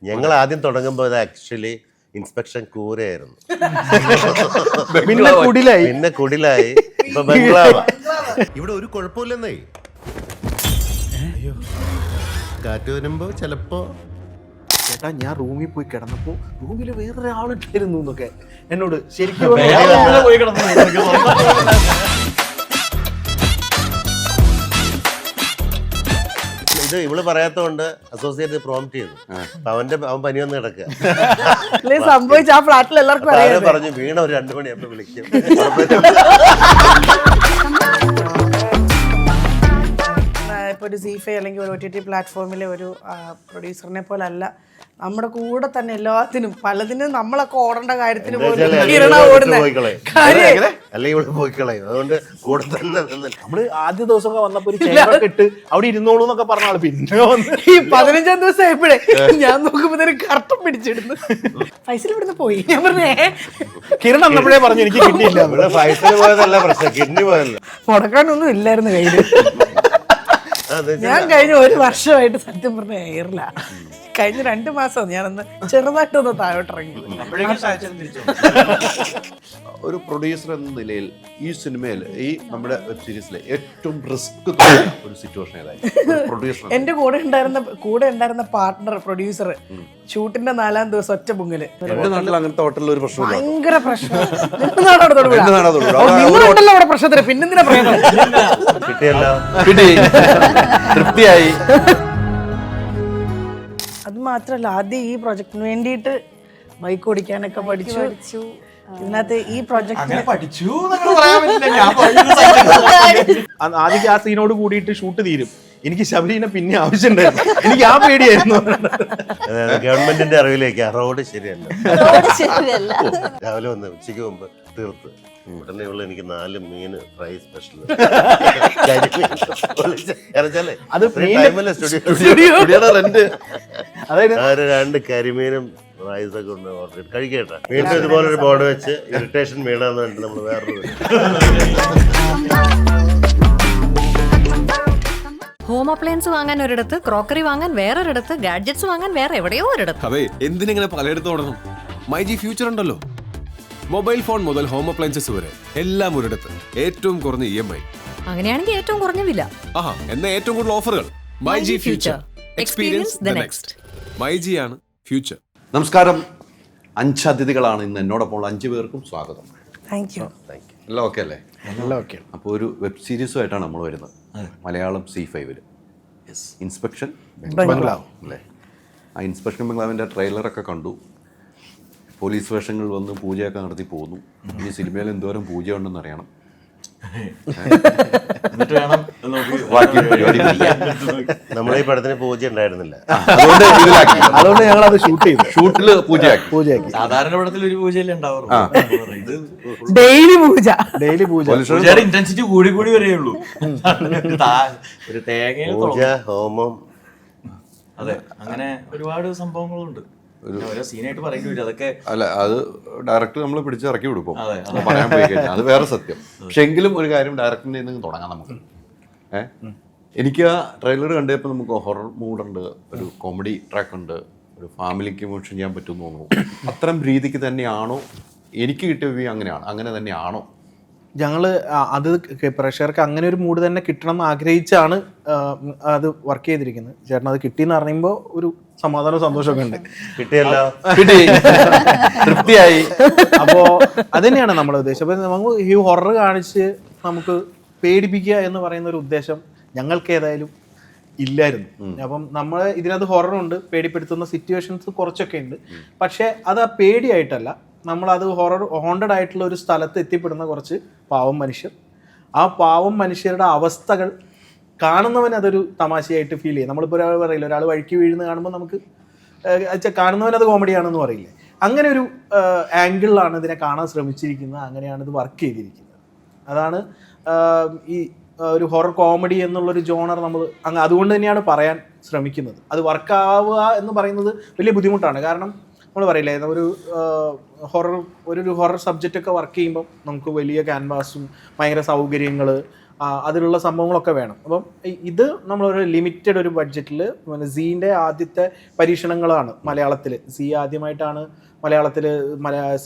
ഞങ്ങൾ ആദ്യം തുടങ്ങുമ്പോൾ അത് ആക്ച്വലി ഇൻസ്പെക്ഷൻ കൂരയായിരുന്നു. പിന്നെ കുടിലായി ഇപ്പൊ ബംഗ്ലാവാ. ഇവിടെ ഒരു കുഴപ്പമില്ലെന്നേ. കാറ്റ് വരുമ്പോ ചിലപ്പോ ചേട്ടാ ഞാൻ റൂമിൽ പോയി കിടന്നപ്പോ റൂമിൽ വേറൊരാളുണ്ടായിരുന്നു എന്നൊക്കെ എന്നോട് ശരിക്കും ഇത് ഇവള് പറയാത്തോണ്ട് അസോസിയേറ്റ് പ്രോംപ്റ്റ് ചെയ്തു. അവൻ പനി വന്ന് കിടക്കുക. സംഭവിച്ച ആ ഫ്ലാറ്റിൽ എല്ലാവർക്കും പറഞ്ഞു വീണ ഒരു 2 മണിയാകുമ്പോ വിളിക്കും. ഇപ്പോൾ ഒരു സീഫൈ അല്ലെങ്കിൽ ഒരു OTT പ്ലാറ്റ്ഫോമിലെ ഒരു പ്രൊഡ്യൂസറിനെ പോലെ അല്ല, നമ്മുടെ കൂടെ തന്നെ എല്ലാത്തിനും പലതിനും നമ്മളൊക്കെ ഓടേണ്ട കാര്യത്തിന് പോലും അതുകൊണ്ട് കൂടെ തന്നെ നമ്മള് ആദ്യ ദിവസമൊക്കെ വന്നപ്പോ ഒരു ചെയറൊക്കെ ഇട്ട് അവിടെ ഇരുന്നോളൂ എന്നൊക്കെ പറഞ്ഞാൽ പിന്നെ ഈ 15-ാം ദിവസം ആയപ്പോഴേ ഞാൻ നോക്കുമ്പോ കറക്കം പിടിച്ചിടുന്നു. ഫൈസൽ ഇവിടുന്ന് പോയി. ഞാൻ പറഞ്ഞേ കിരൺ അന്നപ്പോഴേ പറഞ്ഞു എനിക്ക് കിട്ടിയില്ല. ഫൈസൽ പോയതല്ല പ്രശ്നം, കിഡ്നി പോയതല്ല. മുടക്കാനൊന്നും ഇല്ലായിരുന്നു കയ്യില്. ഞാൻ കഴിഞ്ഞ 1 വർഷമായിട്ട് സത്യം പറഞ്ഞ എയറില്ല. കഴിഞ്ഞ 2 മാസം ഞാനൊന്ന് ചെറുതായിട്ടൊന്ന് താഴോട്ടിറങ്ങി. ഒരു പ്രൊഡ്യൂസർ എന്ന നിലയിൽ ഈ സിനിമയിൽ ഈ നമ്മുടെ വെബ് സീരീസിലെ ഏറ്റവും റിസ്ക് ഒരു സിറ്റുവേഷൻ ഏതായിരുന്നു? എന്റെ കൂടെ ഉണ്ടായിരുന്ന പാർട്ട്ണർ പ്രൊഡ്യൂസർ ഷൂട്ടിന്റെ 4-ാം ദിവസം ഒറ്റ പൊങ്ങല്. എന്റെ നാട്ടിൽ അങ്ങനത്തെ ഹോട്ടലിൽ ഒരു പ്രശ്നം ഭയങ്കര പ്രശ്നം. നിങ്ങളുണ്ടല്ലോ അവിടെ പ്രശ്നത്തിന്, പിന്നെന്തിനാ പറയുന്നത്? തൃപ്തിയായി. അത് മാത്രല്ല, ആദ്യം ഈ പ്രൊജക്ടിന് വേണ്ടിയിട്ട് ബൈക്ക് ഓടിക്കാനൊക്കെ പഠിച്ചു. ഇതിനകത്ത് ഈ പ്രൊജക്ട് പഠിച്ചു ആദ്യം ആ സീനോട് കൂടിയിട്ട് ഷൂട്ട് തീരും. എനിക്ക് ശബരീനെ പിന്നെ ആവശ്യമുണ്ടായിരുന്നു. എനിക്ക് ആ പേടിയായിരുന്നു. ഗവൺമെന്റിന്റെ അറിവിലേക്ക് റോഡ് ശരിയല്ല. രാവിലെ വന്ന് ഉച്ചയ്ക്ക് മുമ്പ് തീർത്ത് ഉടനെ ഉള്ള എനിക്ക് 4 മീൻ ഫ്രൈ സ്പെഷ്യൽ. അത് അതായത് 2 കരിമീനും റൈസൊക്കെ ഉണ്ട് ഓർഡർ ചെയ്ത് കഴിക്കട്ടെ. വീണ്ടും ഇതുപോലെ ഒരു ബോർഡ് വെച്ച് ഇറിറ്റേഷൻ വീണാന്ന് പറഞ്ഞിട്ട് നമ്മൾ വേറൊരു ഹോം അപ്ലയൻസ് വാങ്ങാൻ ഒരിടത്ത്, ക്രോക്കറി വാങ്ങാൻ വേറൊരിടത്ത്, ഗാഡ്ജറ്റ്സ് വാങ്ങാൻ വേറെ എവിടെയോ ഒരിടത്ത്. അതെ, എന്തിനിങ്ങനെ പലയിടത്തും ഓടണം? മൈജി ഫ്യൂച്ചർ ഉണ്ടല്ലോ. മൊബൈൽ ഫോൺ മുതൽ ഹോം അപ്ലയൻസസ് വരെ എല്ലാം ഒരിടത്ത്, ഏറ്റവും കുറഞ്ഞ EMI. അങ്ങനെയാണെങ്കിൽ ഏറ്റവും കുറഞ്ഞ വില. ആഹാ, എന്നാ ഏറ്റവും കൂടുതൽ ഓഫറുകൾ. MyG future, experience the next. MyG ആണ് ഫ്യൂച്ചർ. നമസ്കാരം. 5 അതിഥികളാണ് ഇന്ന് എന്നോടൊപ്പം. 5 പേർക്കും സ്വാഗതം. Thank you. എല്ലാം ഓക്കെ അല്ലേ? അപ്പോൾ ഒരു വെബ് സീരീസുമായിട്ടാണ് നമ്മൾ വരുന്നത്. മലയാളം C5 ഇൻസ്പെക്ഷൻ ബംഗ്ലാവ് അല്ലേ? ആ ഇൻസ്പെക്ഷൻ ബംഗ്ലാവിൻ്റെ ട്രെയിലറൊക്കെ കണ്ടു. പോലീസ് വേഷങ്ങൾ വന്ന് പൂജയൊക്കെ നടത്തി പോന്നു. ഈ സിനിമയിൽ എന്തോരം പൂജ ഉണ്ടെന്ന് അറിയണം. നമ്മളെ ഈ പടത്തിന് പൂജ ഉണ്ടായിരുന്നില്ല, അതുകൊണ്ട് ഞങ്ങൾ അത് ഷൂട്ടില് പൂജയാക്കി. സാധാരണ പടത്തിൽ ഒരു പൂജയല്ലേ ഉണ്ടാവാറുള്ളൂ. ഡെയിലി പൂജ. പൂജയുടെ ഇന്റൻസിറ്റി കൂടി വരെയുള്ളൂ. ഒരു തേങ്ങ പൂജ, ഹോമം, അതെ, അങ്ങനെ ഒരുപാട് സംഭവങ്ങളുണ്ട്. ഓരോ സീനായിട്ട് പറയേണ്ടി അതൊക്കെ അല്ല, അത് ഡയറക്ടർ നമ്മൾ പിടിച്ചിറക്കി വിടും പറയാൻ പോയി കഴിഞ്ഞാൽ. അത് വേറെ സത്യം. പക്ഷെ എങ്കിലും ഒരു കാര്യം ഡയറക്ടറിന്റെ നിന്ന് തുടങ്ങാം നമുക്ക്. എനിക്ക് ആ ട്രെയിലർ കണ്ടപ്പോൾ നമുക്ക് ഹൊറർ മൂഡുണ്ട്, ഒരു കോമഡി ട്രാക്ക് ഉണ്ട്, ഒരു ഫാമിലിക്ക് മോഷൻ ചെയ്യാൻ പറ്റുമെന്ന് തോന്നുന്നു. അത്തരം രീതിക്ക് തന്നെയാണോ എനിക്ക് കിട്ടിയ വ്യൂ? അങ്ങനെ തന്നെയാണോ? ഞങ്ങള് അത് പ്രേക്ഷകർക്ക് അങ്ങനെ ഒരു മൂഡ് തന്നെ കിട്ടണം എന്ന് ആഗ്രഹിച്ചാണ് അത് വർക്ക് ചെയ്തിരിക്കുന്നത്. ചേട്ടൻ അത് കിട്ടിയെന്ന് പറയുമ്പോൾ ഒരു സമാധാനവും സന്തോഷമൊക്കെ ഉണ്ട്. കിട്ടിയല്ലോ, തൃപ്തിയായി. അപ്പോ അത് തന്നെയാണ് നമ്മുടെ ഉദ്ദേശം. അപ്പൊ നമുക്ക് ഈ ഹൊറർ കാണിച്ച് നമുക്ക് പേടിപ്പിക്കുക എന്ന് പറയുന്ന ഒരു ഉദ്ദേശം ഞങ്ങൾക്ക് ഏതായാലും ഇല്ലായിരുന്നു. അപ്പം നമ്മൾ ഇതിനകത്ത് ഹൊററുണ്ട്, പേടിപ്പെടുത്തുന്ന സിറ്റുവേഷൻസ് കുറച്ചൊക്കെ ഉണ്ട്. പക്ഷെ അത് ആ പേടിയായിട്ടല്ല, നമ്മളത് ഹോണ്ടഡ് ആയിട്ടുള്ള ഒരു സ്ഥലത്ത് എത്തിപ്പെടുന്ന കുറച്ച് പാവം മനുഷ്യർ. ആ പാവം മനുഷ്യരുടെ അവസ്ഥകൾ കാണുന്നവൻ അതൊരു തമാശയായിട്ട് ഫീൽ ചെയ്യും. നമ്മളിപ്പോൾ ഒരാൾ പറയില്ല, ഒരാൾ വഴിക്ക് വീഴുന്ന കാണുമ്പോൾ നമുക്ക് കാണുന്നവൻ അത് കോമഡിയാണെന്ന് പറയില്ലേ, അങ്ങനെ ഒരു ആംഗിളിലാണ് ഇതിനെ കാണാൻ ശ്രമിച്ചിരിക്കുന്നത്. അങ്ങനെയാണ് ഇത് വർക്ക് ചെയ്തിരിക്കുന്നത്. അതാണ് ഈ ഒരു ഹൊറർ കോമഡി എന്നുള്ളൊരു ജോണർ നമ്മൾ അതുകൊണ്ട് തന്നെയാണ് പറയാൻ ശ്രമിക്കുന്നത്. അത് വർക്കാവുക എന്ന് പറയുന്നത് വലിയ ബുദ്ധിമുട്ടാണ്. കാരണം നമ്മൾ പറയില്ലേ, ഒരു ഹൊറർ സബ്ജക്റ്റ് ഒക്കെ വർക്ക് ചെയ്യുമ്പോൾ നമുക്ക് വലിയ ക്യാൻവാസും ഭയങ്കര സൗകര്യങ്ങൾ, അതിലുള്ള സംഭവങ്ങളൊക്കെ വേണം. അപ്പം ഇത് നമ്മളൊരു ലിമിറ്റഡ് ഒരു ബഡ്ജറ്റിൽ സീൻ്റെ ആദ്യത്തെ പരീക്ഷണങ്ങളാണ് മലയാളത്തിൽ. സീ ആദ്യമായിട്ടാണ് മലയാളത്തിൽ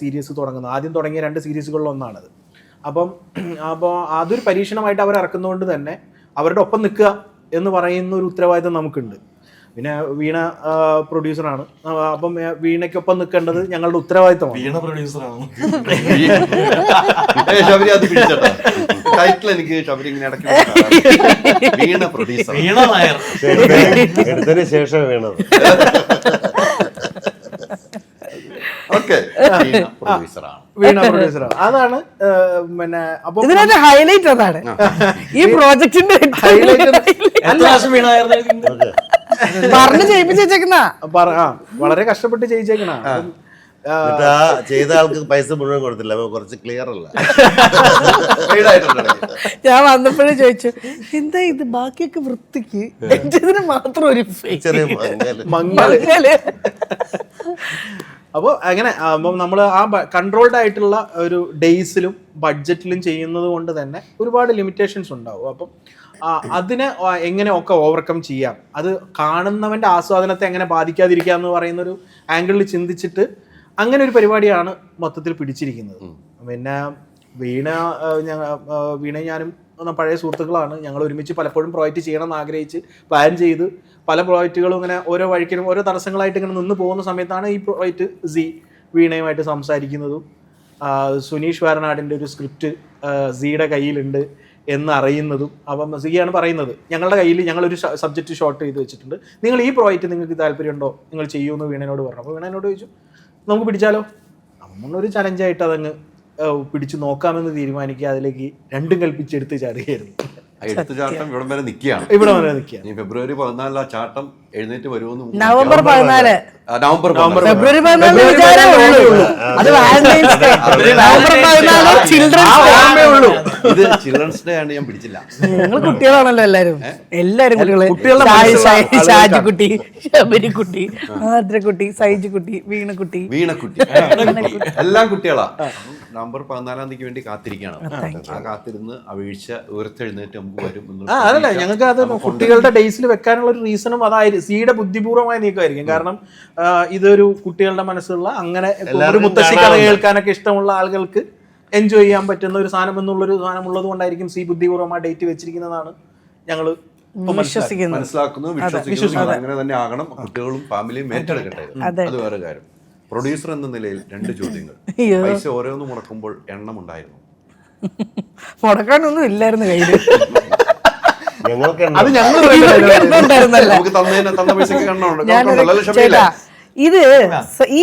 സീരീസ് തുടങ്ങുന്നത്. ആദ്യം തുടങ്ങിയ 2 സീരീസുകളിലൊന്നാണത്. അപ്പോൾ അതൊരു പരീക്ഷണമായിട്ട് അവർ ഇറക്കുന്നതുകൊണ്ട് തന്നെ അവരുടെ ഒപ്പം നിൽക്കുക എന്ന് പറയുന്ന ഒരു ഉത്തരവാദിത്തം നമുക്കുണ്ട്. പിന്നെ വീണ പ്രൊഡ്യൂസറാണ്. അപ്പം വീണയ്ക്കൊപ്പം നിൽക്കേണ്ടത് ഞങ്ങളുടെ ഉത്തരവാദിത്തമാണ്. വീണ പ്രൊഡ്യൂസറാണ്. ശബരി അത് പിടിച്ചോട്ടെ. ടൈറ്റിൽ എനിക്ക് ശബരി ഇങ്ങനെ ഇടയ്ക്ക് വീണ പ്രൊഡ്യൂസർ. വീണ നായർ എടുത്തതിന് ശേഷം വീണത്. ഓക്കെ, വീണ പ്രൊഡ്യൂസറാണ്. വീണ പ്രൊഡ്യൂസറാണ്. അതാണ് പിന്നെ അപ്പം ഇതിനകത്ത് ഹൈലൈറ്റ് അതാണ് ഈ പ്രോജക്റ്റിന്റെ വീണ നായർ പറഞ്ഞു ചെയ്യിപ്പിച്ചേക്കുന്ന വളരെ കഷ്ടപ്പെട്ട് ചെയ്യിച്ചേക്കണ. എന്നിട്ട് ആ ചെയ്ത ആൾക്ക് പൈസ മുഴുവൻ കൊടുത്തില്ല, അവൻ കുറച്ച് ക്ലിയർ അല്ല. ഞാൻ വന്നപ്പോഴേ ചോദിച്ചു എന്താ ഇത് ബാക്കിയൊക്കെ വൃത്തിക്ക്, ഇതിന് മാത്രം ഒരു ചെറിയ മങ്ങല്. അപ്പോൾ അങ്ങനെ നമ്മൾ ആ കൺട്രോൾഡ് ആയിട്ടുള്ള ഒരു ഡേയ്സിലും ബഡ്ജറ്റിലും ചെയ്യുന്നത് കൊണ്ട് തന്നെ ഒരുപാട് ലിമിറ്റേഷൻസ് ഉണ്ടാവും. അപ്പം അതിനെ എങ്ങനെ ഒക്കെ ഓവർകം ചെയ്യാം, അത് കാണുന്നവൻ്റെ ആസ്വാദനത്തെ എങ്ങനെ ബാധിക്കാതിരിക്കുക എന്ന് പറയുന്നൊരു ആംഗിളിൽ ചിന്തിച്ചിട്ട് അങ്ങനെ ഒരു പരിപാടിയാണ് മൊത്തത്തിൽ പിടിച്ചിരിക്കുന്നത്. പിന്നെ വീണയും ഞാനും പഴയ സുഹൃത്തുക്കളാണ്. ഞങ്ങൾ ഒരുമിച്ച് പലപ്പോഴും പ്രോജക്റ്റ് ചെയ്യണമെന്ന് ആഗ്രഹിച്ച് പ്ലാൻ ചെയ്ത് പല പ്രോജക്റ്റുകളും ഇങ്ങനെ ഓരോ വഴിക്കിനും ഓരോ തടസ്സങ്ങളായിട്ട് ഇങ്ങനെ നിന്ന് പോകുന്ന സമയത്താണ് ഈ പ്രോജക്റ്റ് വീണയുമായിട്ട് സംസാരിക്കുന്നതും സുനീഷ് വാരനാടിൻ്റെ ഒരു സ്ക്രിപ്റ്റ് സിയുടെ കയ്യിലുണ്ട് എന്ന് അറിയുന്നതും. അപ്പം സിയാണ് പറയുന്നത് ഞങ്ങളുടെ കയ്യിൽ ഞങ്ങളൊരു സബ്ജക്റ്റ് ഷോർട്ട് ചെയ്ത് വെച്ചിട്ടുണ്ട്, നിങ്ങൾ ഈ പ്രോജക്റ്റ് നിങ്ങൾക്ക് താല്പര്യമുണ്ടോ, നിങ്ങൾ ചെയ്യുമെന്ന് വീണനോട് പറഞ്ഞു. അപ്പോൾ വീണനോട് ചോദിച്ചു നമുക്ക് പിടിച്ചാലോ. നമ്മളൊരു ചലഞ്ചായിട്ട് അതങ്ങ് പിടിച്ചു നോക്കാമെന്ന് തീരുമാനിക്കുക. അതിലേക്ക് രണ്ടും കൽപ്പിച്ചെടുത്ത് ചാടുകയായിരുന്നു. എടുത്തു ചാട്ടം ഇവിടം വരെ നിൽക്കുകയാണ്. ഇവിടെ വരെ നിൽക്കുക. ഈ ഫെബ്രുവരി 14 ആ ചാട്ടം എഴുന്നേറ്റ് വരുമെന്ന് നവംബർ 14 ഫെബ്രുവരി 14 അത് വാലന്റൈൻസ് ഡേ. നവംബർ 14 ചിൽഡ്രൻസ് ഇത് ചിൽഡ്രൻസ് ഡേ ആണ്. ഞാൻ പിടിച്ചില്ല. നിങ്ങൾ കുട്ടികളാണല്ലോ എല്ലാരും കുട്ടികള്. ഷാജിക്കുട്ടി, ശബരിക്കുട്ടി, ആദ്രക്കുട്ടി, സൈജുക്കുട്ടി, വീണക്കുട്ടി എല്ലാം കുട്ടികളാ. നവംബർ 14 തീയതിക്ക് വേണ്ടി കാത്തിരിക്കുകയാണ്. ആ കാത്തിരുന്ന് ആ വീഴ്ച ഉയർത്തെഴുന്നേറ്റ് നമുക്ക് വരും. അതല്ല, ഞങ്ങൾക്ക് അത് കുട്ടികളുടെ ഡേയ്സിൽ വെക്കാനുള്ള ഒരു റീസണും അതായിരിക്കും. സിയുടെ ബുദ്ധിപൂർവമായ നീക്കമായിരിക്കും. കാരണം ഇതൊരു കുട്ടികളുടെ മനസ്സുള്ള അങ്ങനെ ഒരു മുത്തശ്ശി കഥ കേൾക്കാനൊക്കെ ഇഷ്ടമുള്ള ആളുകൾക്ക് എൻജോയ് ചെയ്യാൻ പറ്റുന്ന ഒരു സാധനം എന്നുള്ളൊരു സാധനം ഉള്ളത് കൊണ്ടായിരിക്കും സി ബുദ്ധിപൂർവമായ ഡേറ്റ് വെച്ചിരിക്കുന്നതാണ് ഞങ്ങൾ മനസ്സിലാക്കുന്നു, വിശ്വസിക്കുന്നു. അങ്ങനെ തന്നെ ആകണം. കുട്ടികളും ഫാമിലിയും ഏറ്റെടുക്കട്ടെ. അത് വേറെ കാര്യം. പ്രൊഡ്യൂസർ എന്ന നിലയിൽ 2 ചോദ്യങ്ങൾ. പൈസ ഓരോന്ന് മുടക്കുമ്പോൾ എണ്ണം ഉണ്ടായിരുന്നു? മുടക്കാനൊന്നും ഇല്ലായിരുന്നു കയ്യില്. അത് ഞങ്ങൾ നമുക്ക് തന്ന പൈസക്ക് കണ്ണുണ്ട്. ഇത്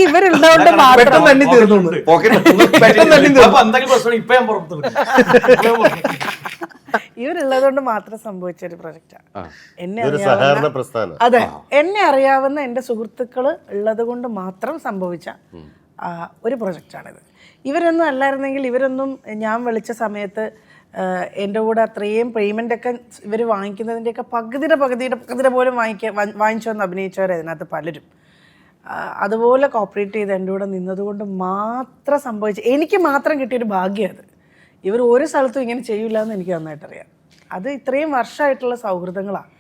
ഇവരുള്ളതുകൊണ്ട് മാത്രം ഇവരുള്ളതുകൊണ്ട് മാത്രം സംഭവിച്ച ഒരു പ്രൊജക്റ്റാണ്. അതെ, എന്നെ അറിയാവുന്ന എൻ്റെ സുഹൃത്തുക്കള് ഉള്ളത് കൊണ്ട് മാത്രം സംഭവിച്ച ഒരു പ്രൊജക്റ്റാണിത്. ഇവരൊന്നും അല്ലായിരുന്നെങ്കിൽ, ഇവരൊന്നും ഞാൻ വിളിച്ച സമയത്ത് എൻ്റെ കൂടെ അത്രയും പേയ്മെൻ്റൊക്കെ ഇവർ വാങ്ങിക്കുന്നതിൻ്റെയൊക്കെ പകുതിയുടെ പോലും വാങ്ങിച്ചു വന്ന് അഭിനയിച്ചവരെ അതിനകത്ത് പലരും. അതുപോലെ കോപ്പറേറ്റ് ചെയ്ത് എൻ്റെ കൂടെ നിന്നതുകൊണ്ട് മാത്രം സംഭവിച്ച, എനിക്ക് മാത്രം കിട്ടിയൊരു ഭാഗ്യം അത്. ഇവർ ഒരു സ്ഥലത്തും ഇങ്ങനെ ചെയ്യില്ല എന്ന് എനിക്ക് നന്നായിട്ടറിയാം. അത് ഇത്രയും വർഷമായിട്ടുള്ള സൗഹൃദങ്ങളാണ്.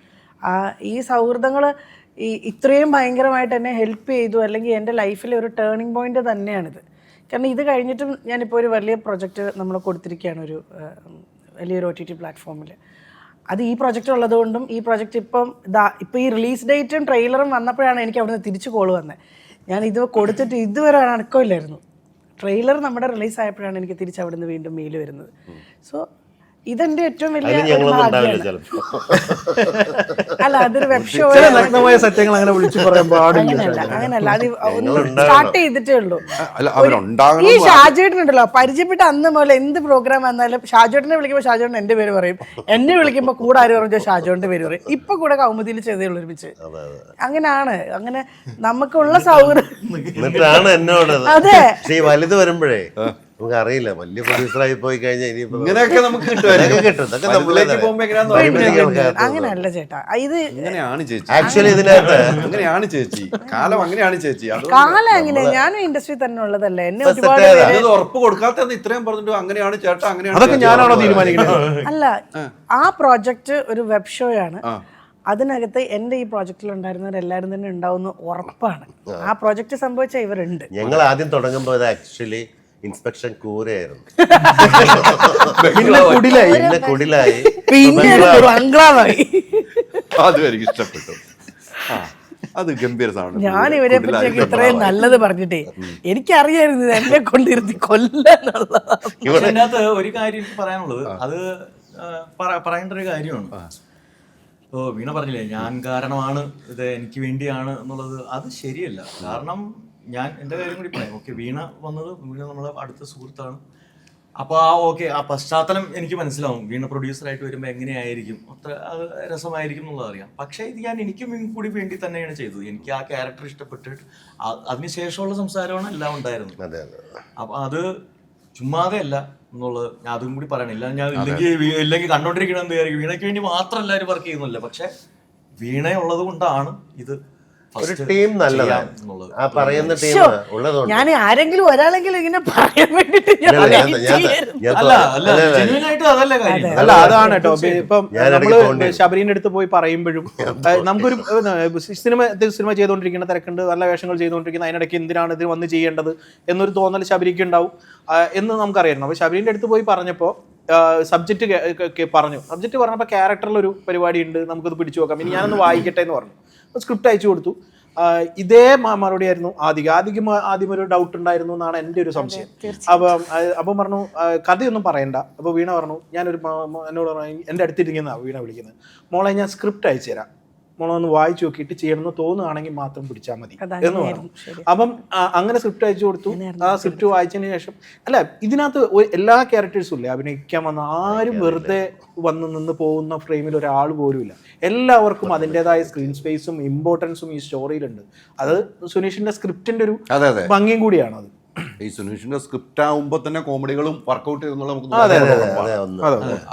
ഈ സൗഹൃദങ്ങൾ ഇത്രയും ഭയങ്കരമായിട്ട് എന്നെ ഹെൽപ്പ് ചെയ്തു. അല്ലെങ്കിൽ എൻ്റെ ലൈഫിലെ ഒരു ടേണിംഗ് പോയിൻ്റ് തന്നെയാണിത്. കാരണം ഇത് കഴിഞ്ഞിട്ടും ഞാനിപ്പോൾ ഒരു വലിയ പ്രൊജക്റ്റ് നമ്മൾ കൊടുത്തിരിക്കുകയാണ്, ഒരു വലിയൊരു OTT പ്ലാറ്റ്ഫോമിൽ. അത് ഈ പ്രൊജക്റ്റ് ഉള്ളതുകൊണ്ടും, ഈ പ്രൊജക്റ്റ് ഇപ്പോൾ ഈ റിലീസ് ഡേറ്റും ട്രെയിലറും വന്നപ്പോഴാണ് എനിക്ക് അവിടുന്ന് തിരിച്ചു കോൾ വന്നത്. ഞാൻ ഇത് കൊടുത്തിട്ട് ഇതുവരെ അനക്കമില്ലായിരുന്നു. ട്രെയിലർ നമ്മുടെ റിലീസ് ആയപ്പോഴാണ് എനിക്ക് തിരിച്ച് അവിടുന്ന് വീണ്ടും മെയിൽ വരുന്നത്. സോ ഇതെന്റെ ഏറ്റവും വലിയ അല്ല, അതൊരു വെബ് ഷോ സത്യങ്ങൾ അങ്ങനെ വിളിച്ചു പറയാൻ പാടില്ല. അങ്ങനല്ല, അത് ഒന്ന് സ്റ്റാർട്ട് ചെയ്തിട്ടേ ഉള്ളൂ. ഈ ഷാജേട്ടനുണ്ടല്ലോ, പരിചയപ്പെട്ട അന്ന് മുതൽ എന്ത് പ്രോഗ്രാം വന്നാലും ഷാജോട്ടിനെ വിളിക്കുമ്പോൾ ഷാജോട്ടൻ എന്റെ പേര് പറയും, എന്നെ വിളിക്കുമ്പോൾ കൂടെ ആര് പറഞ്ഞാൽ ഷാജോട്ടിന്റെ പേര് പറയും. ഇപ്പൊ കൂടെ കൗമുദിയിൽ ചെയ്തേ ഉള്ളൂ ഒരുമിച്ച്. അങ്ങനെയാണ്, അങ്ങനെ നമുക്കുള്ള സൗകര്യം. അതെ, വലുത് വരുമ്പോഴേ നമുക്ക് അറിയില്ല, വലിയ പ്രൊഡ്യൂസറായി പോയി കഴിഞ്ഞാൽ ഇനിയിപ്പോ ഇങ്ങനെയൊക്കെ നമുക്ക് ഇതൊക്കെ കിട്ടും. ഇതൊക്കെ വലുതിലേക്ക് പോകുമ്പോ എങ്ങനെയാന്ന് അറിയില്ല. അങ്ങനെയല്ല ചേട്ടാ, ഇത് അങ്ങനെയാണ് ചേച്ചി, ആക്ച്വലി ഇതിനകത്ത് അങ്ങനെയാണ് ചേച്ചി, കാലം അങ്ങനെയാണ് ചേച്ചി. അത് കാലം എങ്ങനെ, ഞാനും ഇൻഡസ്ട്രി തന്നെ ഉള്ളതല്ലേ, എന്നെ ഒരുപാട് പേര് ഇത് ഉറപ്പ് കൊടുക്കാത്ത ഇത്രയും പറഞ്ഞിട്ട് അങ്ങനെയാണ് ചേട്ടാ, അങ്ങനെയാണ് അതൊക്കെ ഞാനാണോ തീരുമാനിക്കുന്നത്? അല്ല, ആ പ്രോജക്റ്റ് ഒരു വെബ് ഷോയാണ്. അതിനകത്ത് എൻ്റെ ഈ പ്രോജക്റ്റിലുണ്ടായിരുന്നവരെല്ലാവരും തന്നെ ഉണ്ടാവുന്ന ഉറപ്പാണ്. ആ പ്രോജക്റ്റ് സംഭവിച്ച ഇവരുണ്ട്. ഞങ്ങൾ ആദ്യം തുടങ്ങുമ്പോൾ ഇത് ആക്ച്വലി ഇൻസ്പെക്ഷൻ കൂരയായിരുന്നു, പിന്നെ കുടിലായി, പിന്നെ കുടിലായി, പിന്നെ ഒരു ബംഗ്ലാവായി. അതും എനിക്ക് ഇഷ്ടപ്പെട്ടു. അത് ഗംഭീര സാധനം. ഞാൻ ഇവരെ പറ്റിയൊക്കെ ഇത്രയും നല്ലത് പറഞ്ഞിട്ടേ എനിക്കറിയായിരുന്നു ഇത് എന്നെ കൊണ്ടിരുത്തി കൊല്ലാനുള്ളതാണ്. ഇതിൻ്റെ അകത്ത് ഒരു കാര്യം എനിക്ക് പറയാനുള്ളത്, അത് പറയേണ്ട ഒരു കാര്യമാണ്. ഇപ്പോൾ വീണ പറഞ്ഞില്ലേ ഞാൻ കാരണമാണ് ഇത്, എനിക്ക് വേണ്ടിയാണ് എന്നുള്ളത്, അത് ശരിയല്ല. കാരണം ഞാൻ എൻ്റെ കാര്യം കൂടി പറയാം. ഓക്കെ, വീണ നമ്മളെ അടുത്ത സുഹൃത്താണ്. അപ്പോൾ ആ പശ്ചാത്തലം എനിക്ക് മനസ്സിലാവും. വീണ പ്രൊഡ്യൂസറായിട്ട് വരുമ്പോൾ എങ്ങനെയായിരിക്കും, അത്ര അത് രസമായിരിക്കും എന്നുള്ളത് അറിയാം. പക്ഷേ ഇത് ഞാൻ എനിക്കും കൂടി വേണ്ടി തന്നെയാണ് ചെയ്തത്. എനിക്ക് ആ ക്യാരക്ടർ ഇഷ്ടപ്പെട്ടിട്ട് അതിനുശേഷമുള്ള സംസാരമാണ് എല്ലാം ഉണ്ടായിരുന്നത്. അപ്പം അത് ചുമ്മാതെ അല്ല എന്നുള്ളത് ഞാൻ അതും കൂടി പറയണില്ല. ഞാൻ ഇല്ലെങ്കിൽ കണ്ടോണ്ടിരിക്കണം എന്ത് വിചാരിക്കും, വീണയ്ക്ക് വേണ്ടി മാത്രം എല്ലാവരും വർക്ക് ചെയ്യുന്നില്ല. പക്ഷെ വീണ ഉള്ളത് കൊണ്ടാണ് ഇത് ഒരു ടീം നല്ലതാണ്. ആ പറയുന്ന ടീം ഉള്ളതുകൊണ്ട് ഞാൻ ആരെങ്കിലും ഒരാളെങ്കിലും ഇങ്ങനെ പറയാൻ വേണ്ടിട്ട് അല്ല, അതാണ് കേട്ടോ. ഇപ്പം നമ്മള് ശബരീന്റെ അടുത്ത് പോയി പറയുമ്പോഴും നമുക്കൊരു സിനിമ ചെയ്തുകൊണ്ടിരിക്കുന്ന തിരക്കുണ്ട്, നല്ല വേഷങ്ങൾ ചെയ്തുകൊണ്ടിരിക്കുന്ന, അതിനിടയ്ക്ക് എന്തിനാണ് ഇത് വന്ന് ചെയ്യേണ്ടത് എന്നൊരു തോന്നൽ ശബരിക്ക് ഉണ്ടാവും എന്ന് നമുക്കറിയായിരുന്നു. അപ്പൊ ശബരീന്റെ അടുത്ത് പോയി പറഞ്ഞപ്പോ സബ്ജക്റ്റ് പറഞ്ഞപ്പോൾ ക്യാരക്ടറിലൊരു പരിപാടി ഉണ്ട്, നമുക്കത് പിടിച്ചു നോക്കാം, ഇനി ഞാനൊന്ന് വായിക്കട്ടെ എന്ന് പറഞ്ഞു. സ്ക്രിപ്റ്റ് അയച്ചു കൊടുത്തു. ഇതേ മറുപടി ആയിരുന്നു ആദ്യം ഒരു ഡൗട്ട് ഉണ്ടായിരുന്നു എന്നാണ് എൻ്റെ ഒരു സംശയം. അപ്പം പറഞ്ഞു കഥയൊന്നും പറയണ്ട. അപ്പോൾ വീണ പറഞ്ഞു, എന്നോട് പറഞ്ഞു, എൻ്റെ അടുത്തിരിക്കുന്ന വീണ വിളിക്കുന്നത്, മോളെ ഞാൻ സ്ക്രിപ്റ്റ് അയച്ചു തരാം, മോളൊന്ന് വായിച്ചു നോക്കിയിട്ട് ചെയ്യണമെന്ന് തോന്നുകയാണെങ്കിൽ മാത്രം പിടിച്ചാൽ മതി എന്ന് പറഞ്ഞു. അപ്പം അങ്ങനെ സ്ക്രിപ്റ്റ് അയച്ചു കൊടുത്തു. ആ സ്ക്രിപ്റ്റ് വായിച്ചതിന് ശേഷം ഇതിനകത്ത് എല്ലാ ക്യാരക്ടേഴ്സും ഇല്ലേ അഭിനയിക്കാൻ വന്ന ആരും വെറുതെ വന്ന് നിന്ന് പോകുന്ന ഫ്രെയിമിൽ ഒരാൾ പോലും ഇല്ല. എല്ലാവർക്കും അതിൻ്റെതായ സ്ക്രീൻ സ്പേസും ഇമ്പോർട്ടൻസും ഈ സ്റ്റോറിയിലുണ്ട്. അത് സുനീഷിന്റെ സ്ക്രിപ്റ്റിന്റെ ഒരു ഭംഗിയും കൂടിയാണ്. അത് ഈ സുനീഷിന്റെ സ്ക്രിപ്റ്റ് ആകുമ്പോൾ തന്നെ കോമഡികളും വർക്കൗട്ട് ചെയ്യുന്നുള്ള നമുക്ക്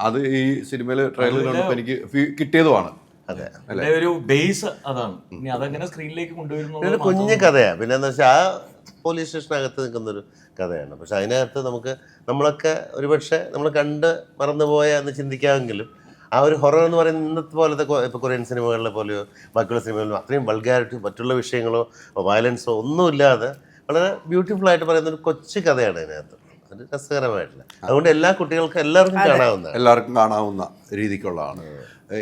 അത് ഈ സിനിമയില് ട്രെയിലർ കണ്ടപ്പോൾ എനിക്ക് കിട്ടിയതുമാണ്. ഒരു ബേസ് അതാണ്. ഇനി അതെങ്ങനെ സ്ക്രീനിലേക്ക് കൊണ്ടുവരുന്നു കുഞ്ഞു കഥയാണ്. പിന്നെ എന്താ വെച്ചാൽ ആ പോലീസ് സ്റ്റേഷനകത്ത് നിൽക്കുന്നൊരു കഥയാണ്. പക്ഷെ അതിനകത്ത് നമ്മളൊക്കെ ഒരുപക്ഷെ നമ്മൾ കണ്ട് മറന്നുപോയ എന്ന് ചിന്തിക്കാമെങ്കിലും ആ ഒരു ഹൊറർ എന്ന് പറയുന്നത് ഇന്നത്തെ പോലത്തെ ഇപ്പോൾ കൊറിയൻ സിനിമകളിലെ പോലെയോ ബാക്കിയുള്ള സിനിമകളിലോ അത്രയും വൾഗാരിറ്റി മറ്റുള്ള വിഷയങ്ങളോ വയലൻസോ ഒന്നുമില്ലാതെ വളരെ ബ്യൂട്ടിഫുൾ ആയിട്ട് പറയുന്ന ഒരു കൊച്ചു കഥയാണ് അതിനകത്ത്. അത് രസകരമായിട്ടില്ല. അതുകൊണ്ട് എല്ലാ കുട്ടികൾക്കും എല്ലാവർക്കും കാണാവുന്ന രീതിക്കുള്ളതാണ്.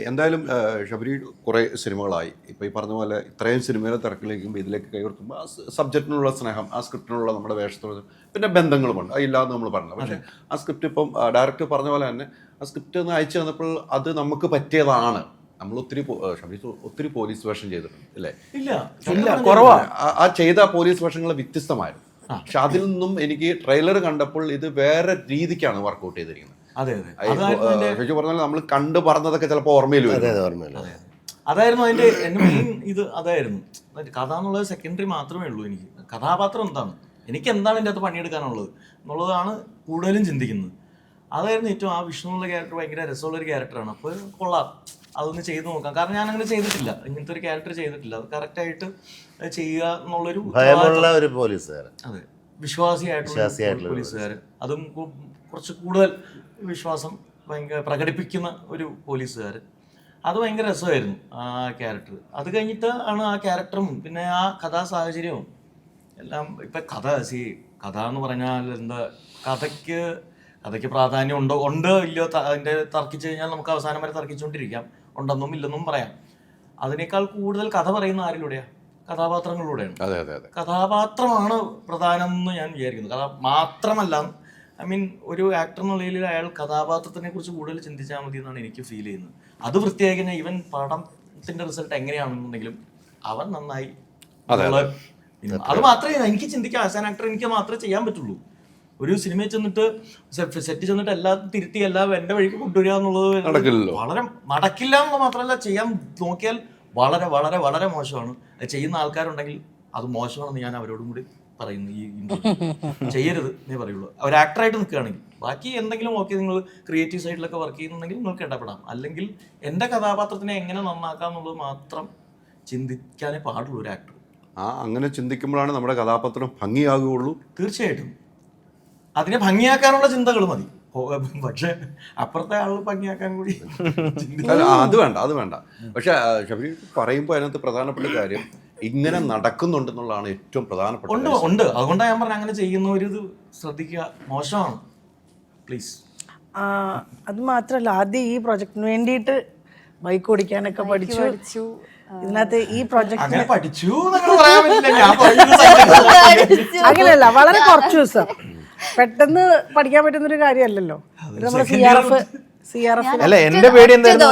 എന്തായാലും ശബരി കുറേ സിനിമകളായി. ഇപ്പോൾ ഈ പറഞ്ഞ പോലെ ഇത്രയും സിനിമയിലെ തിരക്കിലേക്കും ഇതിലേക്ക് കൈവർത്തുമ്പോൾ ആ സബ്ജക്റ്റിനുള്ള സ്നേഹം, ആ സ്ക്രിപ്റ്റിനുള്ള നമ്മുടെ വേഷത്തോട് പിന്നെ ബന്ധങ്ങളുമുണ്ട്, അതില്ലാതെ നമ്മൾ പറഞ്ഞത്. പക്ഷേ ആ സ്ക്രിപ്റ്റ് ഇപ്പം ഡയറക്ടർ പറഞ്ഞ പോലെ തന്നെ ആ സ്ക്രിപ്റ്റ് ഒന്ന് അയച്ചു തന്നപ്പോൾ അത് നമുക്ക് പറ്റിയതാണ്. നമ്മൾ ഒത്തിരി പോലീസ് വേഷം ചെയ്തിട്ടുണ്ട് അല്ലേ? ഇല്ല, കുറവാണ്. ആ ചെയ്ത പോലീസ് വേഷങ്ങൾ വ്യത്യസ്തമായിരുന്നു. പക്ഷെ അതിൽ നിന്നും എനിക്ക് ട്രെയിലർ കണ്ടപ്പോൾ ഇത് വേറെ രീതിക്കാണ് വർക്കൗട്ട് ചെയ്തിരിക്കുന്നത്. ശരിക്കും പറഞ്ഞാൽ നമ്മൾ കണ്ടു പറഞ്ഞതൊക്കെ ചിലപ്പോൾ ഓർമ്മയിൽ വരും. അതായിരുന്നു എൻ്റെ മെയിൻ ഇത്. അതായിരുന്നു കഥ എന്നുള്ളത് സെക്കൻഡറി മാത്രമേ ഉള്ളൂ. എനിക്ക് കഥാപാത്രം എന്താണ്, എനിക്ക് എന്താണ് എൻ്റെ അകത്ത് പണിയെടുക്കാനുള്ളത് എന്നുള്ളതാണ് കൂടുതലും ചിന്തിക്കുന്നത്. അതായിരുന്നു ഏറ്റവും. ആ വിഷ്ണു എന്നുള്ള ക്യാരക്ടർ ഭയങ്കര രസമുള്ളൊരു ക്യാരക്ടറാണ്. അപ്പോൾ കൊള്ളാം, അതൊന്ന് ചെയ്ത് നോക്കാം. കാരണം ഞാൻ അങ്ങനെ ചെയ്തിട്ടില്ല, ഇങ്ങനത്തെ ഒരു ക്യാരക്ടർ ചെയ്തിട്ടില്ല. അത് കറക്റ്റായിട്ട് ചെയ്യുക എന്നുള്ളൊരു ഒരു പോലീസുകാരൻ, അതെ, വിശ്വാസിയായിട്ടുള്ള പോലീസുകാരൻ, അതും കുറച്ച് കൂടുതൽ വിശ്വാസം ഭയങ്കര പ്രകടിപ്പിക്കുന്ന ഒരു പോലീസുകാരൻ. അത് ഭയങ്കര രസമായിരുന്നു ആ ക്യാരക്ടർ. അത് കഴിഞ്ഞിട്ട് ആണ് ആ ക്യാരക്ടറും പിന്നെ ആ കഥാ സാഹചര്യവും എല്ലാം. ഇപ്പം കഥ എന്ന് പറഞ്ഞാൽ എന്താ, കഥയ്ക്ക് പ്രാധാന്യം ഉണ്ടോ ഇല്ലയോ അതിൻ്റെ തർക്കിച്ചു കഴിഞ്ഞാൽ നമുക്ക് അവസാനം വരെ തർക്കിച്ചുകൊണ്ടിരിക്കാം, ഉണ്ടെന്നും ഇല്ലെന്നും പറയാം. അതിനേക്കാൾ കൂടുതൽ കഥ പറയുന്ന ആരിലൂടെയാണ്? കഥാപാത്രങ്ങളിലൂടെയാണ്. കഥാപാത്രമാണ് പ്രധാനം എന്ന് ഞാൻ വിചാരിക്കുന്നു. കഥ മാത്രമല്ല, ഒരു ആക്ടർ എന്നുള്ള നിലയിൽ അയാൾ കഥാപാത്രത്തിനെ കുറിച്ച് കൂടുതൽ ചിന്തിച്ചാൽ മതി എന്നാണ് എനിക്ക് ഫീൽ ചെയ്യുന്നത്. അത് വൃത്തിയായി കഴിഞ്ഞാൽ ഈവൻ പടത്തിന്റെ റിസൾട്ട് എങ്ങനെയാണെന്നുണ്ടെങ്കിലും അവൻ നന്നായി. അത് മാത്രമേ എനിക്ക് ചിന്തിക്കാം. ആസ് ആൻ ആക്ടർ എനിക്ക് മാത്രമേ ചെയ്യാൻ പറ്റുള്ളൂ. ഒരു സിനിമയിൽ ചെന്നിട്ട് സെറ്റ് ചെന്നിട്ട് എല്ലാം തിരുത്തി എല്ലാം എൻ്റെ വഴിക്ക് കൊണ്ടുവരിക എന്നുള്ളത് വളരെ നടക്കില്ല എന്ന് മാത്രമല്ല, ചെയ്യാൻ നോക്കിയാൽ വളരെ വളരെ വളരെ മോശമാണ്. അത് ചെയ്യുന്ന ആൾക്കാരുണ്ടെങ്കിൽ അത് മോശമാണെന്ന് ഞാൻ അവരോടും കൂടി പറയുന്നു ഈ interview. ചെയ്യരുത് എന്നേ പറയുള്ളൂ. ഒരു ആക്ടറായിട്ട് നിൽക്കുകയാണെങ്കിൽ ബാക്കി എന്തെങ്കിലും ഓക്കെ നിങ്ങൾ ക്രിയേറ്റീവ് സൈഡിലൊക്കെ വർക്ക് ചെയ്യുന്നുണ്ടെങ്കിൽ നിങ്ങൾക്ക് ഇടപെടാം. അല്ലെങ്കിൽ എൻ്റെ കഥാപാത്രത്തിനെ എങ്ങനെ നന്നാക്കാം എന്നുള്ളത് മാത്രം ചിന്തിക്കാനേ പാടുള്ളൂ ഒരു ആക്ടർ. അങ്ങനെ ചിന്തിക്കുമ്പോഴാണ് നമ്മുടെ കഥാപാത്രം ഭംഗിയാകുകയുള്ളൂ. തീർച്ചയായിട്ടും അതിനെ ഭംഗിയാക്കാനുള്ള ചിന്തകൾ മതി. പക്ഷെ അപ്പുറത്തെ ആൾ ഭംഗിയാക്കാൻ കൂടി അല്ല, അത് വേണ്ട. പക്ഷെ ശബരി പറയുമ്പോൾ അതിനകത്ത് പ്രധാനപ്പെട്ട കാര്യം ഇങ്ങനെ നടക്കുന്നുണ്ടെന്നുള്ളതാണ് ഏറ്റവും പ്രധാനപ്പെട്ട. ഉണ്ട്. അതുകൊണ്ടാണ് ഞാൻ പറഞ്ഞത് അങ്ങനെ ചെയ്യുന്നവരിത് ശ്രദ്ധിക്കുക, മോശമാണ്, പ്ലീസ്. അത് മാത്രല്ല, ആദ്യം ഈ പ്രൊജക്ടിന് വേണ്ടിയിട്ട് ബൈക്ക് ഓടിക്കാനൊക്കെ പഠിച്ചു. ഇതിനകത്ത് ഈ പ്രൊജക്ട് അങ്ങനെ പഠിച്ചു എന്നൊക്കെ പറയാൻ പറ്റില്ല. ഞാൻ പഠിക്കുന്ന അങ്ങനെയല്ല, വളരെ കുറച്ച് ദിവസം പെട്ടെന്ന് പഠിക്കാൻ പറ്റുന്നൊരു കാര്യമല്ലല്ലോ. നമ്മുടെ CRF അല്ല, എന്റെ പേടി എന്തായിരുന്നു,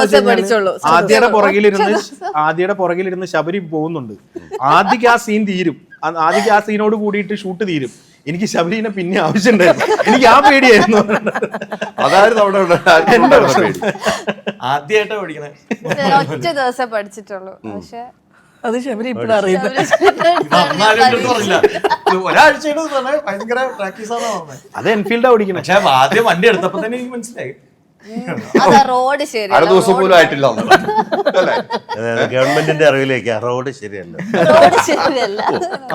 ആദ്യയുടെ പുറകിലിരുന്ന് ശബരി പോകുന്നുണ്ട്. ആദ്യക്ക് ആ സീൻ തീരും, ആദ്യക്ക് ആ സീനോട് കൂടിയിട്ട് ഷൂട്ട് തീരും. എനിക്ക് ശബരിനെ പിന്നെ ആവശ്യമുണ്ടായിരുന്നു. എനിക്ക് ആ പേടിയായിരുന്നു. അതായിരുന്നു അവിടെ ആദ്യമായിട്ടാ പഠിക്കണേ. ഒറ്റ ദിവസം പഠിച്ചിട്ടുള്ളൂ. പക്ഷെ അത് ശബരി ഇപ്പോഴും അറിയുന്നത്. ഒരാഴ്ചയുടെ ഭയങ്കര പ്രാക്ടീസാണ് പറഞ്ഞത്. അത് എൻഫീൽഡാ ഓടിക്കണം. പക്ഷെ ആദ്യം വണ്ടി എടുത്തപ്പോ തന്നെ എനിക്ക് മനസ്സിലായി അതാ റോഡ് ശരി, അര ദിവസം പോലും ആയിട്ടില്ല. ഗവൺമെന്റിന്റെ അറിവിലേക്ക് റോഡ് ശരിയല്ല. റോഡ് ശരിയല്ല.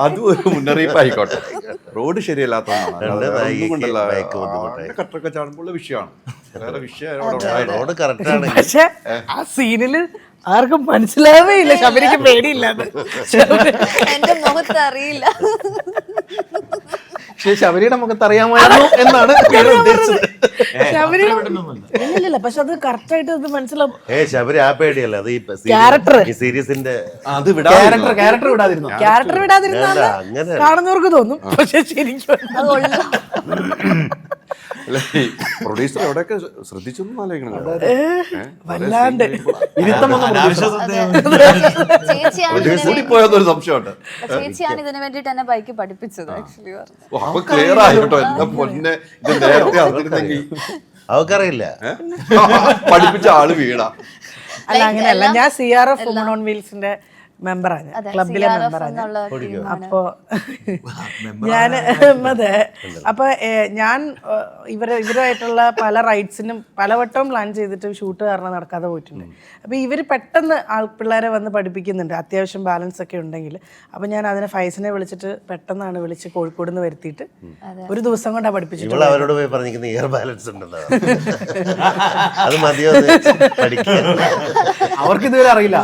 അതും ഒരു മുന്നറിയിപ്പ് ആയിക്കോട്ടെ. റോഡ് ശരിയല്ലാത്തതുകൊണ്ടല്ല, കട്ടൊക്കെ ചാടുമ്പോൾ വിഷയമാണ്. വേറെ വിഷയം റോഡ് കറക്റ്റ് ആണ്. പക്ഷെ ആ സീനില് ആർക്കും മനസ്സിലാവേ ഇല്ല ശബരിക്ക് പേടിയില്ലാന്ന്. എന്റെ മുഖത്ത് അറിയില്ല. പക്ഷെ ശബരിയുടെ മുഖത്ത് അറിയാമായിരുന്നു എന്നാണ് ഉദ്ദേശിച്ചത്. ഇല്ല, പക്ഷെ അത് കറക്റ്റ് ആയിട്ട് അത് മനസ്സിലാവും. ശബരി ആ പേടിയല്ല, അത് ഈ സീരീസിന്റെ അത് ക്യാരക്ടർ വിടാതിരുന്നു. ക്യാരക്ടർ വിടാതിരുന്ന കാണുന്നവർക്ക് തോന്നും, പക്ഷെ ശരിക്കും പ്രൊഡ്യൂസർ എവിടെയൊക്കെ ശ്രദ്ധിച്ചൊന്നും ആലോചിക്കണം. വല്ലാണ്ട് കൂടിപ്പോയെന്നൊരു സംശയമുണ്ട്. ചേച്ചിയാണ് ഇതിനു വേണ്ടിട്ട് എന്നെ ബൈക്ക് പഠിപ്പിച്ചത്. ആക്ച്വലി അപ്പൊ ക്ലിയർ ആയിട്ടോ, എന്താ പൊന്നെ, ഇത് നേരത്തെ അറിഞ്ഞിരുന്നെങ്കിൽ. അവക്കറിയില്ല, പഠിപ്പിച്ച ആള് വീടാ. അല്ല, അങ്ങനെയല്ല. ഞാൻ CRF വുമൺ ഓൺ വീൽസിന്റെ മെമ്പറാണ്, ക്ലബിലെ മെമ്പറാണ്. അപ്പോ ഞാൻ അതെ, അപ്പൊ ഞാൻ ഇവരുമായിട്ടുള്ള പല റൈഡ്സിനും പലവട്ടവും പ്ലാൻ ചെയ്തിട്ട് ഷൂട്ട് കാരണം നടക്കാതെ പോയിട്ടുണ്ട്. അപ്പൊ ഇവര് പെട്ടെന്ന് പിള്ളേരെ വന്ന് പഠിപ്പിക്കുന്നുണ്ട്, അത്യാവശ്യം ബാലൻസ് ഒക്കെ ഉണ്ടെങ്കിൽ. അപ്പൊ ഞാൻ അതിനെ ഫൈസിനെ വിളിച്ചിട്ട് പെട്ടെന്നാണ് വിളിച്ച് കോഴിക്കോട് നിന്ന് വരുത്തിയിട്ട് ഒരു ദിവസം കൊണ്ടാണ് പഠിപ്പിച്ചിട്ട്. അവരോട് പോയി പറഞ്ഞിരിക്കുന്ന ഇയർ ബാലൻസ് ഉണ്ടെന്നോ, അത് മതിയോ പഠിക്കാൻ? അവർക്ക് ഇതുവരെ അറിയില്ല.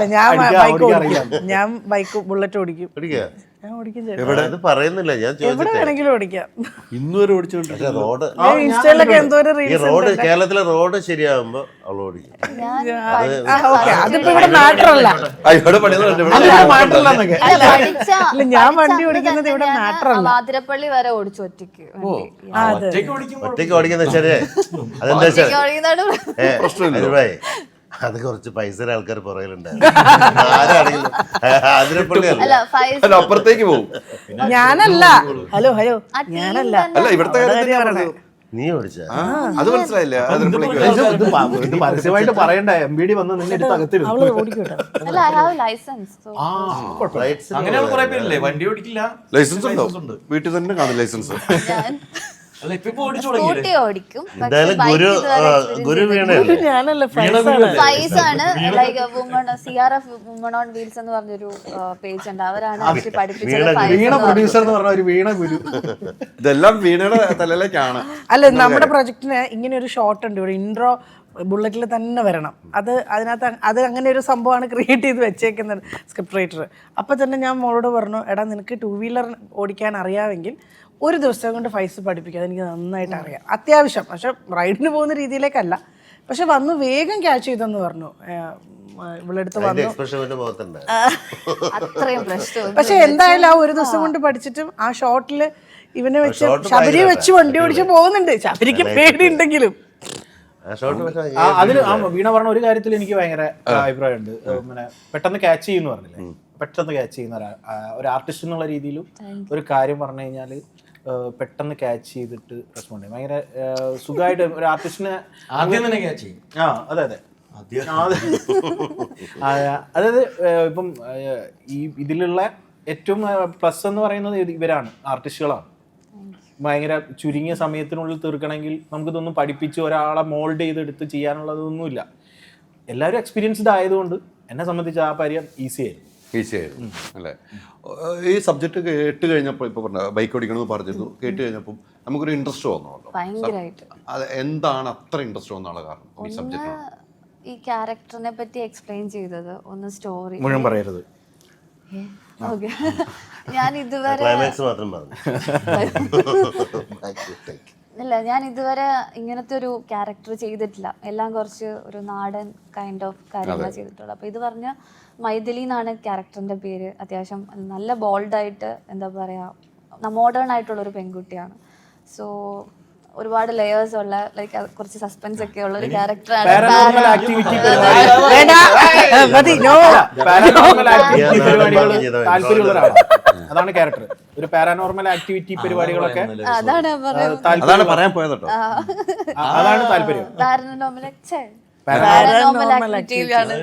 ഞാൻ ബൈക്ക് ബുള്ളറ്റ് ഓടിക്കും. ഞാൻ ഓടിക്കും, അത് പറയുന്നില്ല, ഞാൻ എവിടെ വേണമെങ്കിലും ഓടിക്കാം. ഇന്നുവരെ ഓടിച്ചോണ്ടിരിക്കും. റോഡ് ഇൻസ്റ്റയിലൊക്കെ എന്തോ ഈ റോഡ് കേരളത്തിലെ റോഡ് ശരിയാകുമ്പോ അവൾ ഓടിക്കും. അതിപ്പോ ഇവിടെ മാറ്ററല്ല. ഞാൻ വണ്ടി ഓടിക്കുന്നത് ഇവിടെ മാറ്ററല്ല. വാതിരപ്പള്ളി വരെ ഓടിച്ചു ഒറ്റയ്ക്ക്. ഒറ്റയ്ക്ക് ഓടിക്കുന്ന ശരിയേ. അതെന്താ വെച്ചാൽ അത് കുറച്ച് പൈസ ആൾക്കാർ പുറകിലുണ്ടായിരുന്നു. അപ്പുറത്തേക്ക് പോകും. ഞാനല്ല, ഹലോ ഞാനല്ല. അല്ല, ഇവിടുത്തെ നീ ഓടിച്ച അത് മനസ്സിലായില്ല. ഇത് പരസ്യമായിട്ട് പറയണ്ട. MBD വന്ന് നിന്നെ എടുത്ത് അകത്തിടും. അല്ല, ഐ ഹാവ് ലൈസൻസ്. അങ്ങനെയുള്ള കുറെ പേരില്ലേ വണ്ടി ഓടിക്കില്ല, ലൈസൻസ് ഉണ്ടോ? വീട്ടിൽ തന്നെ കാണും ലൈസൻസ്. സ്കൂട്ടി ഓടിക്കും. എന്തായാലും ഗുരു ഞാനല്ല, ഫൈസാണ് like CRF woman on wheels എന്ന് പറഞ്ഞൊരു പേജ് ഉണ്ട്. അവരാണ് ആക്ച്വലി പഠിപ്പിച്ചത്. വീണ പ്രൊഡ്യൂസർ എന്ന് പറഞ്ഞ ഒരു വീണ ഗുരു. ഇതെല്ലാം വീണയുടെ തലയിലേക്കാണ്. അല്ല, നമ്മുടെ പ്രൊജക്ടിന് ഇങ്ങനെ ഒരു ഷോട്ട് ഉണ്ട്, ഇവിടെ ഇൻട്രോ ബുള്ളറ്റിൽ തന്നെ വരണം. അതിനകത്ത് അത് അങ്ങനെ ഒരു സംഭവമാണ് ക്രിയേറ്റ് ചെയ്ത് വെച്ചേക്കുന്നത് സ്ക്രിപ്റ്റ് റൈറ്റർ. അപ്പം തന്നെ ഞാൻ മോളോട് പറഞ്ഞു, എടാ നിനക്ക് 2 വീലർ ഓടിക്കാൻ അറിയാമെങ്കിൽ ഒരു ദിവസം കൊണ്ട് ഫൈസ് പഠിപ്പിക്കുക, അതെനിക്ക് നന്നായിട്ട് അറിയാം, അത്യാവശ്യം. പക്ഷെ റൈഡിന് പോകുന്ന രീതിയിലേക്കല്ല, പക്ഷെ വന്ന് വേഗം ക്യാച്ച് ചെയ്തെന്ന് പറഞ്ഞു. ഇവളെടുത്ത് വന്നു. പക്ഷെ എന്തായാലും ആ ഒരു ദിവസം കൊണ്ട് പഠിച്ചിട്ടും ആ ഷോട്ടില് ഇവനെ വെച്ച് ശബരി വെച്ച് വണ്ടി ഓടിച്ച് പോകുന്നുണ്ട്. ശബരിക്ക് പേടിയുണ്ടെങ്കിലും അതിന് വീണ പറഞ്ഞ ഒരു കാര്യത്തിൽ എനിക്ക് ഭയങ്കര അഭിപ്രായമുണ്ട്. പിന്നെ പെട്ടെന്ന് ക്യാച്ച് ചെയ്യുന്ന പറഞ്ഞില്ലേ, പെട്ടെന്ന് ക്യാച്ച് ചെയ്യുന്ന ഒരു ആർട്ടിസ്റ്റ് എന്നുള്ള രീതിയിലും ഒരു കാര്യം പറഞ്ഞു കഴിഞ്ഞാൽ പെട്ടെന്ന് ക്യാച്ച് ചെയ്തിട്ട് റെസ്പോണ്ട് ചെയ്യും. ഭയങ്കര സുഖമായിട്ട് ഒരു ആർട്ടിസ്റ്റിനെ ആദ്യം തന്നെ ക്യാച്ച് ചെയ്യും. അതെ അതായത് ഇപ്പം ഈ ഇതിലുള്ള ഏറ്റവും പ്ലസ് എന്ന് പറയുന്നത് ഇവരാണ്, ആർട്ടിസ്റ്റുകളാണ്. ഭയങ്കര ചുരുങ്ങിയ സമയത്തിനുള്ളിൽ തീർക്കണമെങ്കിൽ നമുക്കിതൊന്നും പഠിപ്പിച്ച് ഒരാളെ മോൾഡ് ചെയ്തെടുത്ത് ചെയ്യാനുള്ളതൊന്നുമില്ല. എല്ലാവരും എക്സ്പീരിയൻസ്ഡ് ആയതുകൊണ്ട് എന്നെ സംബന്ധിച്ച് ആ കാര്യം ഈസിയായിരുന്നു അല്ലേ? ഈ സബ്ജക്റ്റ് കേട്ട് കഴിഞ്ഞപ്പോൾ ഇപ്പോൾ പറഞ്ഞ ബൈക്ക് ഓടിക്കണമെന്ന് പറഞ്ഞിരുന്നു, കേട്ട് കഴിഞ്ഞപ്പോൾ നമുക്കൊരു ഇൻട്രസ്റ്റ് വന്നല്ലോ. ഭയങ്കരമായിട്ട്. അത് എന്താണ് അത്ര ഇൻട്രസ്റ്റ് വന്നാലുള്ള കാരണം ഈ സബ്ജക്റ്റ്? ഈ ക്യാരക്ടറിനെ പറ്റി എക്സ്പ്ലെയിൻ ചെയ്തത്, ഒന്ന് സ്റ്റോറി മുഴുവൻ പറയരുത്. ഓക്കെ. ഞാൻ ഇതുവരെ ക്ലൈമാക്സ് മാത്രം പറഞ്ഞു. ഇല്ല, ഞാൻ ഇതുവരെ ഇങ്ങനത്തെ ഒരു ക്യാരക്ടർ ചെയ്തിട്ടില്ല. എല്ലാം കുറച്ച് ഒരു നാടൻ കൈൻഡ് ഓഫ് കാര്യങ്ങൾ ചെയ്തിട്ടുള്ളൂ. അപ്പോൾ ഇത് പറഞ്ഞ മൈഥിലി എന്നാണ് ക്യാരക്ടറിൻ്റെ പേര്. അത്യാവശ്യം നല്ല ബോൾഡായിട്ട്, എന്താ പറയുക, മോഡേൺ ആയിട്ടുള്ളൊരു പെൺകുട്ടിയാണ്. സോ ഒരുപാട് ലെയേഴ്സ് ഉള്ള, ലൈക്ക് കുറച്ച് സസ്പെൻസ് ഒക്കെ ഉള്ള ഒരു ക്യാരക്ടറാണ്. പാരനോർമൽ ആക്ടിവിറ്റി താല്പര്യമുള്ള ഒരാളാണ്. അതാണ് ക്യാരക്ടർ. ഒരു പാരാനോർമൽ ആക്ടിവിറ്റി പരിപാടികളൊക്കെ അതാണ് അതാണ് പറയാൻ പോയത് കേട്ടോ. അതാണ് താല്പര്യം. പാരനോർമൽ ആക്ടിവിറ്റിയിലാണ്.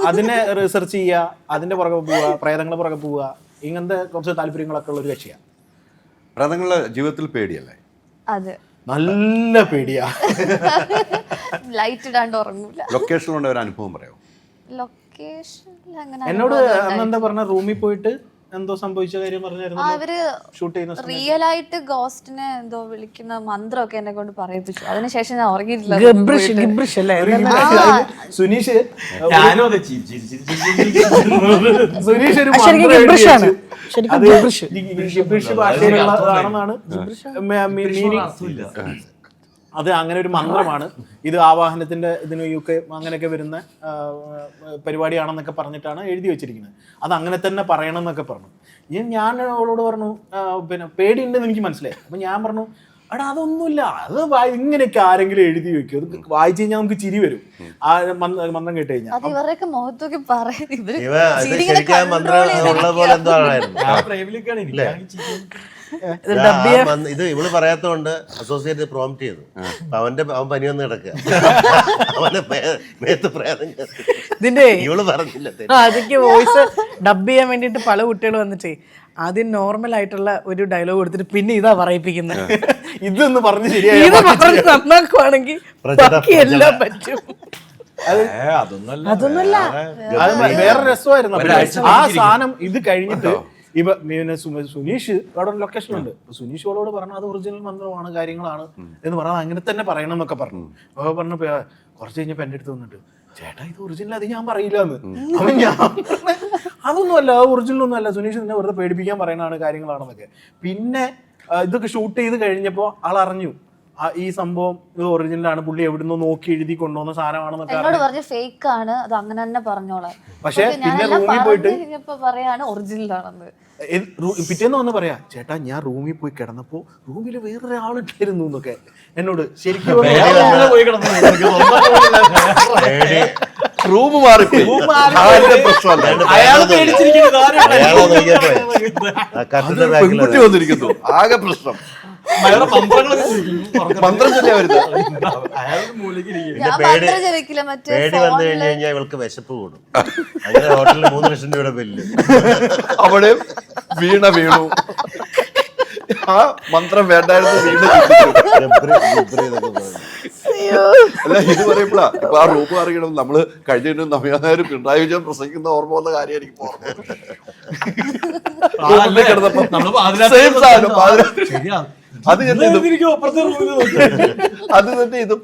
അതിനെ റിസർച്ച് ചെയ്യുക, അതിന്റെ പുറകെ പോവുക, പ്രേതങ്ങളെ പുറകെ പോവുക, ഇങ്ങനത്തെ കുറച്ച് താല്പര്യങ്ങളൊക്കെ ഉള്ള ഒരു കക്ഷിയാണ്. പ്രേതങ്ങളുടെ ജീവിതത്തിൽ പേടിയല്ലേ? അതെ, നല്ല പേടിയാ. ലൈറ്റ് ഇടാണ്ട് ഉറങ്ങൂല. ലൊക്കേഷൻ കൊണ്ട് ഒരു അനുഭവം പറയാമോ? ലൊക്കേഷനിൽ അങ്ങനെ എന്നോട് എന്താ പറഞ്ഞ, റൂമിൽ പോയിട്ട് എന്തോ സംഭവിച്ച കാര്യം പറഞ്ഞായിരുന്നു. അവര് ഷൂട്ട് ചെയ്യുന്ന റിയൽ ആയിട്ട് ഗോസ്റ്റിനെ എന്തോ വിളിക്കുന്ന മന്ത്രമൊക്കെ എന്നെ കൊണ്ട് പറയിപ്പിച്ചു. അതിനുശേഷം ഞാൻ ഉറങ്ങിയിട്ടില്ല. സുനീഷ് ഞാനും അതെ സുനീഷ് ഒരു ഗിബ്രിഷ് ഭാഷയിലുള്ളതാണെന്നാണ് മീനിങ്. അത് അങ്ങനെ ഒരു മന്ത്രമാണ്. ഇത് ആവാഹനത്തിന്റെ ഇതിന് UK അങ്ങനെയൊക്കെ വരുന്ന പരിപാടിയാണെന്നൊക്കെ പറഞ്ഞിട്ടാണ് എഴുതി വെച്ചിരിക്കുന്നത്. അത് അങ്ങനെ തന്നെ പറയണം എന്നൊക്കെ പറഞ്ഞു. ഞാൻ അവളോട് പറഞ്ഞു, പിന്നെ പേടിയുണ്ടെന്ന് എനിക്ക് മനസ്സിലായി. അപ്പം ഞാൻ പറഞ്ഞു, എടാ അതൊന്നുമില്ല, അത് ഇങ്ങനെയൊക്കെ ആരെങ്കിലും എഴുതി വെക്കും, അത് വായിച്ചു കഴിഞ്ഞാൽ നമുക്ക് ചിരി വരും. ആ മന്ത്രം കേട്ട് കഴിഞ്ഞാൽ ഇവരൊക്കെ മുഖത്തൊക്കെ ഇത് ഇവള് പറയാത്തോണ്ട് അസോസിയേറ്റ് പ്രോംപ്റ്റ് ചെയ്തു. അവൻ പനി വന്ന് കിടക്കുക, അവന്റെ മേത്ത് പ്രേതം ഇതിന്റെ ഇവള് പറഞ്ഞില്ല. അതൊക്കെ വോയിസ് ഡബ് ചെയ്യാൻ വേണ്ടിട്ട് പല കുട്ടികൾ വന്നിട്ടേ ആദ്യം നോർമൽ ആയിട്ടുള്ള ഒരു ഡയലോഗ് കൊടുത്തിട്ട് പിന്നെ ഇതാ പറയിപ്പിക്കുന്നത്. ഇതൊന്ന് പറഞ്ഞ് ഇത് പറഞ്ഞ് നന്നാക്കുവാണെങ്കിൽ എല്ലാം പറ്റും. അതൊന്നുമല്ല, അത് വേറെ രസമായിരുന്നു. ആ സാധനം ഇത് കഴിഞ്ഞിട്ട് പിന്നെ സുനീഷ് അവിടെ ഒരു ലൊക്കേഷൻ ഉണ്ട്. സുനീഷ് അവളോട് പറഞ്ഞു അത് ഒറിജിനൽ മന്ത്രമാണ്, കാര്യങ്ങളാണ് എന്ന് പറഞ്ഞാൽ അങ്ങനെ തന്നെ പറയണം എന്നൊക്കെ പറഞ്ഞു. അപ്പോൾ പറഞ്ഞു കുറച്ച് കഴിഞ്ഞപ്പോൾ എൻ്റെ അടുത്ത് വന്നിട്ട്, ചേട്ടാ ഇത് ഒറിജിനൽ, അത് ഞാൻ പറയില്ല എന്ന്. അപ്പം ഞാൻ അതൊന്നും അല്ല, ഒറിജിനൽ ഒന്നും അല്ല, സുനീഷ് നിന്നെ വെറുതെ പേടിപ്പിക്കാൻ പറയുന്നതാണ്, കാര്യങ്ങളാണെന്നൊക്കെ. പിന്നെ ഇതൊക്കെ ഷൂട്ട് ചെയ്ത് കഴിഞ്ഞപ്പോൾ ആളറിഞ്ഞു ഈ സംഭവം ഇത് ഒറിജിനലാണ്, പുള്ളി എവിടുന്നോ നോക്കി എഴുതി കൊണ്ടുവന്ന സാധനമാണെന്നൊക്കെ പറഞ്ഞു. ഫേക്ക് ആണ്, അത് അങ്ങനെ തന്നെ പറഞ്ഞോളാം. പക്ഷെ പിന്നെ റൂമിൽ പോയിട്ട് പറയാണ് ഒറിജിനൽ ആണെന്ന്. പിറ്റേന്ന് വന്ന് പറയാ, ചേട്ടാ ഞാൻ റൂമിൽ പോയി കിടന്നപ്പോ റൂമിൽ വേറൊരാളുണ്ടായിരുന്നു എന്നൊക്കെ എന്നോട്. ശരിക്കും റൂം മാറി പെൺകുട്ടി വന്നിരിക്കുന്നു, ആകെ പ്രശ്നം. മന്ത്രം പേടി വന്നു കഴിഞ്ഞു കഴിഞ്ഞാൽ ഇവൾക്ക് വിശപ്പ് കൂടും. അങ്ങനെ ഹോട്ടലിൽ 3 ലക്ഷം രൂപയുടെ ബില്ല്. അവിടെ വീണു. ആ മന്ത്രം വേണ്ടായിരുന്നു, അല്ല ഇത് പറയുമ്പോഴാ ഇപ്പൊ ആ റൂം അറിയണം. നമ്മള് കഴിഞ്ഞ നവ്യാനായാലും പിണറായി വിജയൻ പ്രസംഗിക്കുന്ന ഓർമ്മ വന്ന കാര്യം എനിക്ക് അത് തന്നെ ഇതും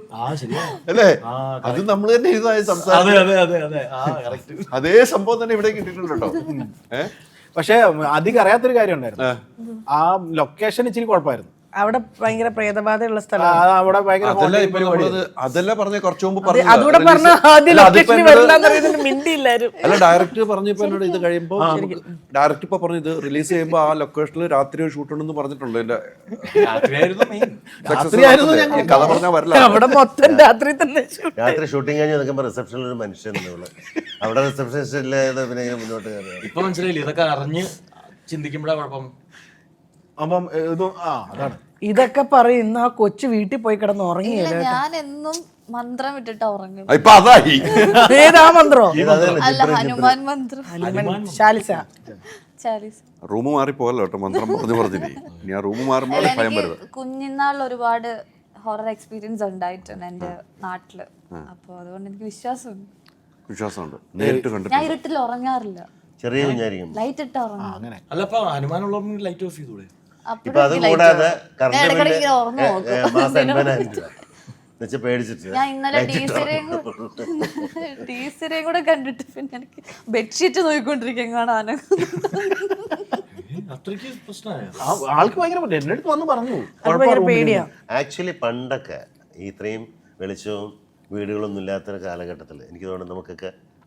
അല്ലേ, അത് നമ്മൾ തന്നെ ഇതായി സംസാരിച്ചു. അതേ സംഭവം തന്നെ ഇവിടെ കിട്ടിയിട്ടുണ്ടോ? പക്ഷെ അധികം അറിയാത്തൊരു കാര്യം ഉണ്ടായിരുന്നു. ആ ലൊക്കേഷൻ ഇച്ചിരി കുഴപ്പമായിരുന്നു. അവിടെ ഭയങ്കര പ്രേതബാധയുള്ള സ്ഥലം. അവിടെ ഭയങ്കര അതല്ല പറഞ്ഞ കുറച്ചു മുമ്പ് അല്ല ഡയറക്ടർ പറഞ്ഞപ്പോ എന്നോട് ഇത് കഴിയുമ്പോ ഡയറക്ടർ ഇപ്പൊ പറഞ്ഞു ഇത് റിലീസ് ചെയ്യുമ്പോ ആ ലൊക്കേഷനിൽ രാത്രി ഷൂട്ട് ഉണ്ടെന്ന് പറഞ്ഞിട്ടുണ്ട്. എന്റെ കഥ പറഞ്ഞാൽ വരില്ല, അവിടെ മൊത്തം രാത്രി തന്നെ രാത്രി ഷൂട്ടിംഗ് കഴിഞ്ഞ് നിൽക്കുമ്പോ റിസപ്ഷനിൽ ഒരു മനുഷ്യനുണ്ട്. അവിടെ റിസപ്ഷനിസ്റ്റില്ലേ പിന്നെ മുന്നോട്ട് കയറുക. ഇപ്പൊ മനസ്സിലായില്ലേ ഇതൊക്കെ അറിഞ്ഞ് ചിന്തിക്കുമ്പോഴാ കുഴപ്പം. അപ്പം അതാണ് ഇതൊക്കെ പറയും. ഇന്ന് ആ കൊച്ചു വീട്ടിൽ പോയി കിടന്ന് ഉറങ്ങിയല്ലേ. ഞാൻ എന്നും മന്ത്രം ഇട്ടിട്ടാ ഉറങ്ങും. ഇപ്പൊ അതായി ഏതാ മന്ത്രോ? അല്ല, ഹനുമാൻ മന്ത്രം. ചാലിസ ചാലീസ്. റൂം മാറിപ്പോകല്ലോ കേട്ടോ, മന്ത്രം പറഞ്ഞില്ലേ. ഇനി ആ റൂം മാറുമ്പോൾ ഭയം വരുത്. കുഞ്ഞിനാളിൽ ഒരുപാട് ഹൊറർ എക്സ്പീരിയൻസ് ഉണ്ടായിട്ടുണ്ട് എൻ്റെ നാട്ടില്. അപ്പോൾ അതുകൊണ്ട് എനിക്ക് വിശ്വാസമുണ്ട്. നേരിട്ട് കണ്ടിട്ട് ഞാൻ ഇരുട്ടിൽ ഉറങ്ങാറില്ല, ചെറിയ കുഞ്ഞായിരിക്കും. ലൈറ്റ് ഇട്ട് ഉറങ്ങാം. അല്ല ഇപ്പൊ അനുമാനമുള്ളവർക്ക് ലൈറ്റ് ഓഫ് ചെയ്തൂടെ? ഇപ്പൊ അത് കൂടാതെ കറണ്ട് ഇടയ്ക്കിടയ്ക്ക് ബില്ല് ഉറങ്ങും നോക്കും. മാസം 80,000 രൂപ എന്നുവെച്ചാൽ പേടിച്ചിട്ട് ഞാൻ ഇന്നലെ ടീച്ചറേയും കൂടെ കണ്ടിട്ട് പിന്നെ എനിക്ക് ബെഡ്ഷീറ്റ് നോക്കിക്കൊണ്ടിരിക്കുകയാണ്. അത്രയ്ക്ക് പ്രശ്നമായ ആൾക്ക് ഭയങ്കര എന്റെ അടുത്ത് വന്ന് പറഞ്ഞു അത് ഭയങ്കര പേടിയാ. ആക്ച്വലി പണ്ടൊക്കെ ഇത്രയും വെളിച്ചവും വീടുകളൊന്നും ഇല്ലാത്ത കാലഘട്ടത്തിൽ എനിക്ക് തോന്നുന്നു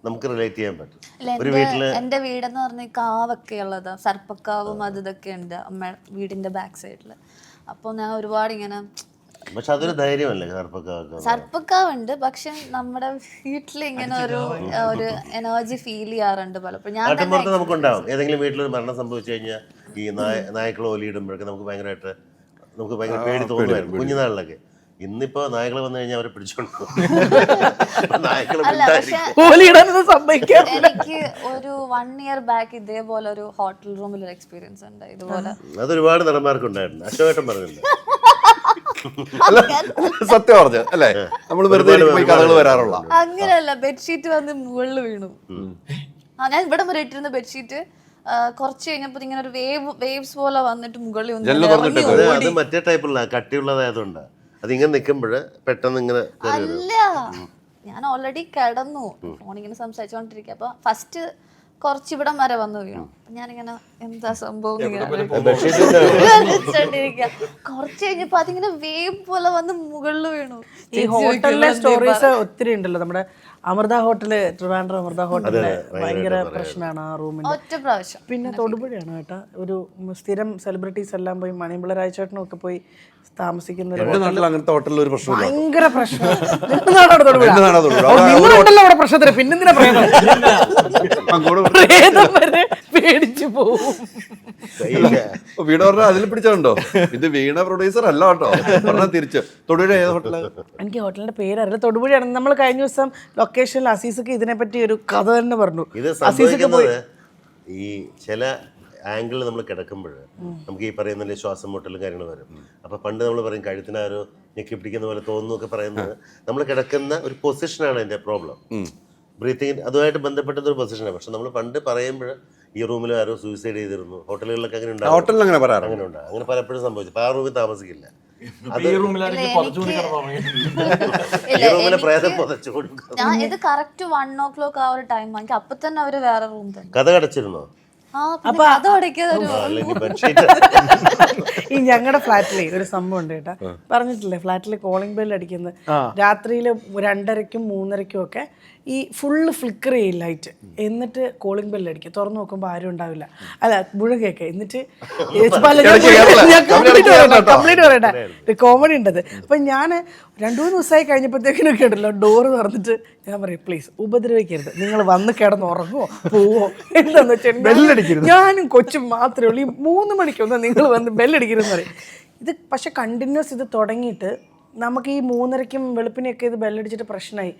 നമുക്ക് റിലേറ്റ് ചെയ്യാൻ പറ്റും. ഒരു വീട്ടില് എന്റെ വീടെന്ന് പറഞ്ഞ കാവൊക്കെ ഉള്ളത്, സർപ്പക്കാവും അത് ഇതൊക്കെ ഉണ്ട് അമ്മ വീടിന്റെ ബാക്ക് സൈഡില്. അപ്പൊ ഞാൻ ഒരുപാട് ഇങ്ങനെ, പക്ഷെ അതൊരു ധൈര്യമല്ലേ സർപ്പക്കാവുണ്ട്, പക്ഷെ നമ്മുടെ വീട്ടിൽ ഇങ്ങനെ ഒരു എനർജി ഫീൽ ചെയ്യാറുണ്ട് പലപ്പോഴും. ഞാൻ നാട്ടിൻപുറത്ത് നമുക്കുണ്ടാവും. ഏതെങ്കിലും വീട്ടിലൊരു മരണം സംഭവിച്ചു കഴിഞ്ഞാൽ ഈ നായ്ക്കൾ ഓലിയിടുമ്പോഴൊക്കെ നമുക്ക് ഭയങ്കര പേടി തോന്നുമായിരുന്നു കുഞ്ഞുനാളിലൊക്കെ. ഇന്നിപ്പോ നായകൾ വന്നു കഴിഞ്ഞാൽ അവരെ പിടിച്ചോണ്ട് എനിക്ക് ഒരു 1 year ബാക്ക് ഇതേപോലെ ഒരു ഹോട്ടൽ റൂമിൽ ഒരു എക്സ്പീരിയൻസ് ഉണ്ട് ഇതുപോലെ. അതൊരുപാട് നടന്മാർക്ക് ഉണ്ടായിട്ടുണ്ട്. അശോകേട്ടൻ പറഞ്ഞില്ല. സത്യം പറഞ്ഞു അല്ലേ, നമ്മൾ വെറുതെ കഥകൾ വരാറുള്ള. അങ്ങനെയല്ല, ബെഡ്ഷീറ്റ് വന്ന് മുകളിൽ വീണു. ഞാൻ ഇവിടെ വരെ ഇട്ടിരുന്ന ബെഡ്ഷീറ്റ് കുറച്ച് കഴിഞ്ഞപ്പോ ഇങ്ങനെ ഒരു വേവ്സ് പോലെ വന്നിട്ട് മുകളിൽ അത് മറ്റേ ടൈപ്പുള്ള കട്ടിയുള്ളതായതുകൊണ്ട് അതിങ്ങനെ നിൽക്കുമ്പോഴ് പെട്ടെന്ന് ഇങ്ങനെ അല്ല, ഞാൻ ഓൾറെഡി കിടന്നു ഫോണിങ്ങനെ സംസാരിച്ചോണ്ടിരിക്കുക. അപ്പൊ ഫസ്റ്റ് കുറച്ച് ഇവിടം വരെ വന്നു വീണു. ഞാനിങ്ങനെ എന്താ സംഭവം കുറച്ച് കഴിഞ്ഞപ്പോ അതിങ്ങനെ വേവ് പോലെ വന്ന് മുകളിൽ വീണു. ഈ ഹോട്ടലിലെ സ്റ്റോറീസ് ഒത്തിരി ഉണ്ടല്ലോ. നമ്മുടെ അമൃത ഹോട്ടല്, ട്രിവാൻഡ്രം അമൃത ഹോട്ടലില് ഭയങ്കര പ്രശ്നമാണ് ആ റൂമിൽ. ഒറ്റ പ്രാവശ്യം. പിന്നെ തൊടുപുഴയാണ് കേട്ടോ, ഒരു സ്ഥിരം സെലിബ്രിറ്റീസ് എല്ലാം പോയി മണിമ്പിള്ള രാജേട്ടനും ഒക്കെ പോയി താമസിക്കുന്ന അങ്ങനത്തെ ഹോട്ടലിൽ ഒരു പ്രശ്നം ഭയങ്കര പ്രശ്നമുണ്ടല്ലോ അവിടെ പ്രശ്നത്തിന്. പിന്നെന്തിനാ പ്രേതം വരെ പേടിച്ചു പോവും. വീണ പറഞ്ഞാൽ അതിൽ പിടിച്ചോ. ഇത് വീണ പ്രൊഡ്യൂസർ അല്ല കേട്ടോ, പറഞ്ഞാൽ തിരിച്ച്. തൊടുപുഴ ഏത് ഹോട്ടല്? എനിക്ക് ഹോട്ടലിന്റെ പേരറിയില്ല, തൊടുപുഴയാണ്. നമ്മൾ കഴിഞ്ഞ ദിവസം ലൊക്കേഷനിൽ അസീസൊക്കെ ഇതിനെപ്പറ്റി ഒരു കഥ തന്നെ പറഞ്ഞു. ഇത് സംഭവിക്കുന്നത് ഈ ചില ആംഗിളിൽ നമ്മൾ കിടക്കുമ്പോൾ നമുക്ക് ഈ പറയുന്ന ശ്വാസം മുട്ടലും കാര്യങ്ങൾ വരും. അപ്പൊ പണ്ട് നമ്മൾ പറയും കഴുത്തിനാരോ ഞെക്കി പിടിക്കുന്ന പോലെ തോന്നുന്നു ഒക്കെ പറയുന്നത് നമ്മൾ കിടക്കുന്ന ഒരു പൊസിഷനാണ് എൻ്റെ പ്രോബ്ലം. ബ്രീത്തിങ് അതുമായിട്ട് ബന്ധപ്പെട്ട ഒരു പൊസിഷനാണ്. പക്ഷെ നമ്മൾ പണ്ട് പറയുമ്പോൾ ഈ റൂമിൽ ആരോ സൂയിസൈഡ് ചെയ്തിരുന്നു, ഹോട്ടലുകളിലൊക്കെ അങ്ങനെ ഉണ്ടാവും. ഹോട്ടലിൽ അങ്ങനെ പറയാറ് അങ്ങനെ ഉണ്ടാവും. അങ്ങനെ പലപ്പോഴും സംഭവിച്ചു. അപ്പൊ ആ റൂമിൽ താമസിക്കില്ല. ഈ റൂമിലാണെങ്കിൽ കുറച്ചു കൂടി ഈ റൂമിലെ പ്രേതം പൊതച്ചു കൊടുക്കും. ഞാൻ ഇത് കറക്റ്റ് 1 o'clock ആ ഒരു ടൈം വാങ്ങി. അപ്പൊ തന്നെ അവര് വേറെ റൂം തന്നെ. കഥ കടച്ചിരുന്നോ? ഈ ഞങ്ങളുടെ ഫ്ലാറ്റിലെ ഒരു സംഭവം ഉണ്ട് കേട്ടാ, പറഞ്ഞിട്ടില്ലേ ഫ്ലാറ്റിൽ കോളിംഗ് ബെൽ അടിക്കുന്നത് രാത്രിയിൽ 2:30ക്കും 3:30ക്കും ഒക്കെ ഈ ഫുള്ള് ഫ്ലിക്കർ ചെയ്യും ലൈറ്റ്. എന്നിട്ട് കോളിംഗ് ബെൽ അടിക്കും. തുറന്നു നോക്കുമ്പോൾ ആരും ഉണ്ടാവില്ല. അല്ല മുഴുകയൊക്കെ. എന്നിട്ട് കംപ്ലീറ്റ് പറയട്ടെ, കോമഡി ഉണ്ടത്. അപ്പം ഞാൻ 2-3 ദിവസമായി കഴിഞ്ഞപ്പോഴത്തേക്കിനൊക്കെ ഉണ്ടല്ലോ ഡോറ് തുറന്നിട്ട് ഞാൻ പറയും പ്ലീസ് ഉപദ്രവിക്കരുത്, നിങ്ങൾ വന്ന് കിടന്ന് ഉറങ്ങുമോ പോവോ എന്താന്ന് വെച്ചാൽ ഞാനും കൊച്ചും മാത്രമേ ഉള്ളൂ. ഈ 3 മണിക്കൊന്നും നിങ്ങൾ വന്ന് ബെല്ലടിക്കരുതെന്ന് പറയും. ഇത് പക്ഷെ കണ്ടിന്യൂസ് ഇത് തുടങ്ങിയിട്ട് നമുക്ക് ഈ 3:30ക്കും വെളുപ്പിനെയൊക്കെ ഇത് ബെല്ലടിച്ചിട്ട് പ്രശ്നമായി.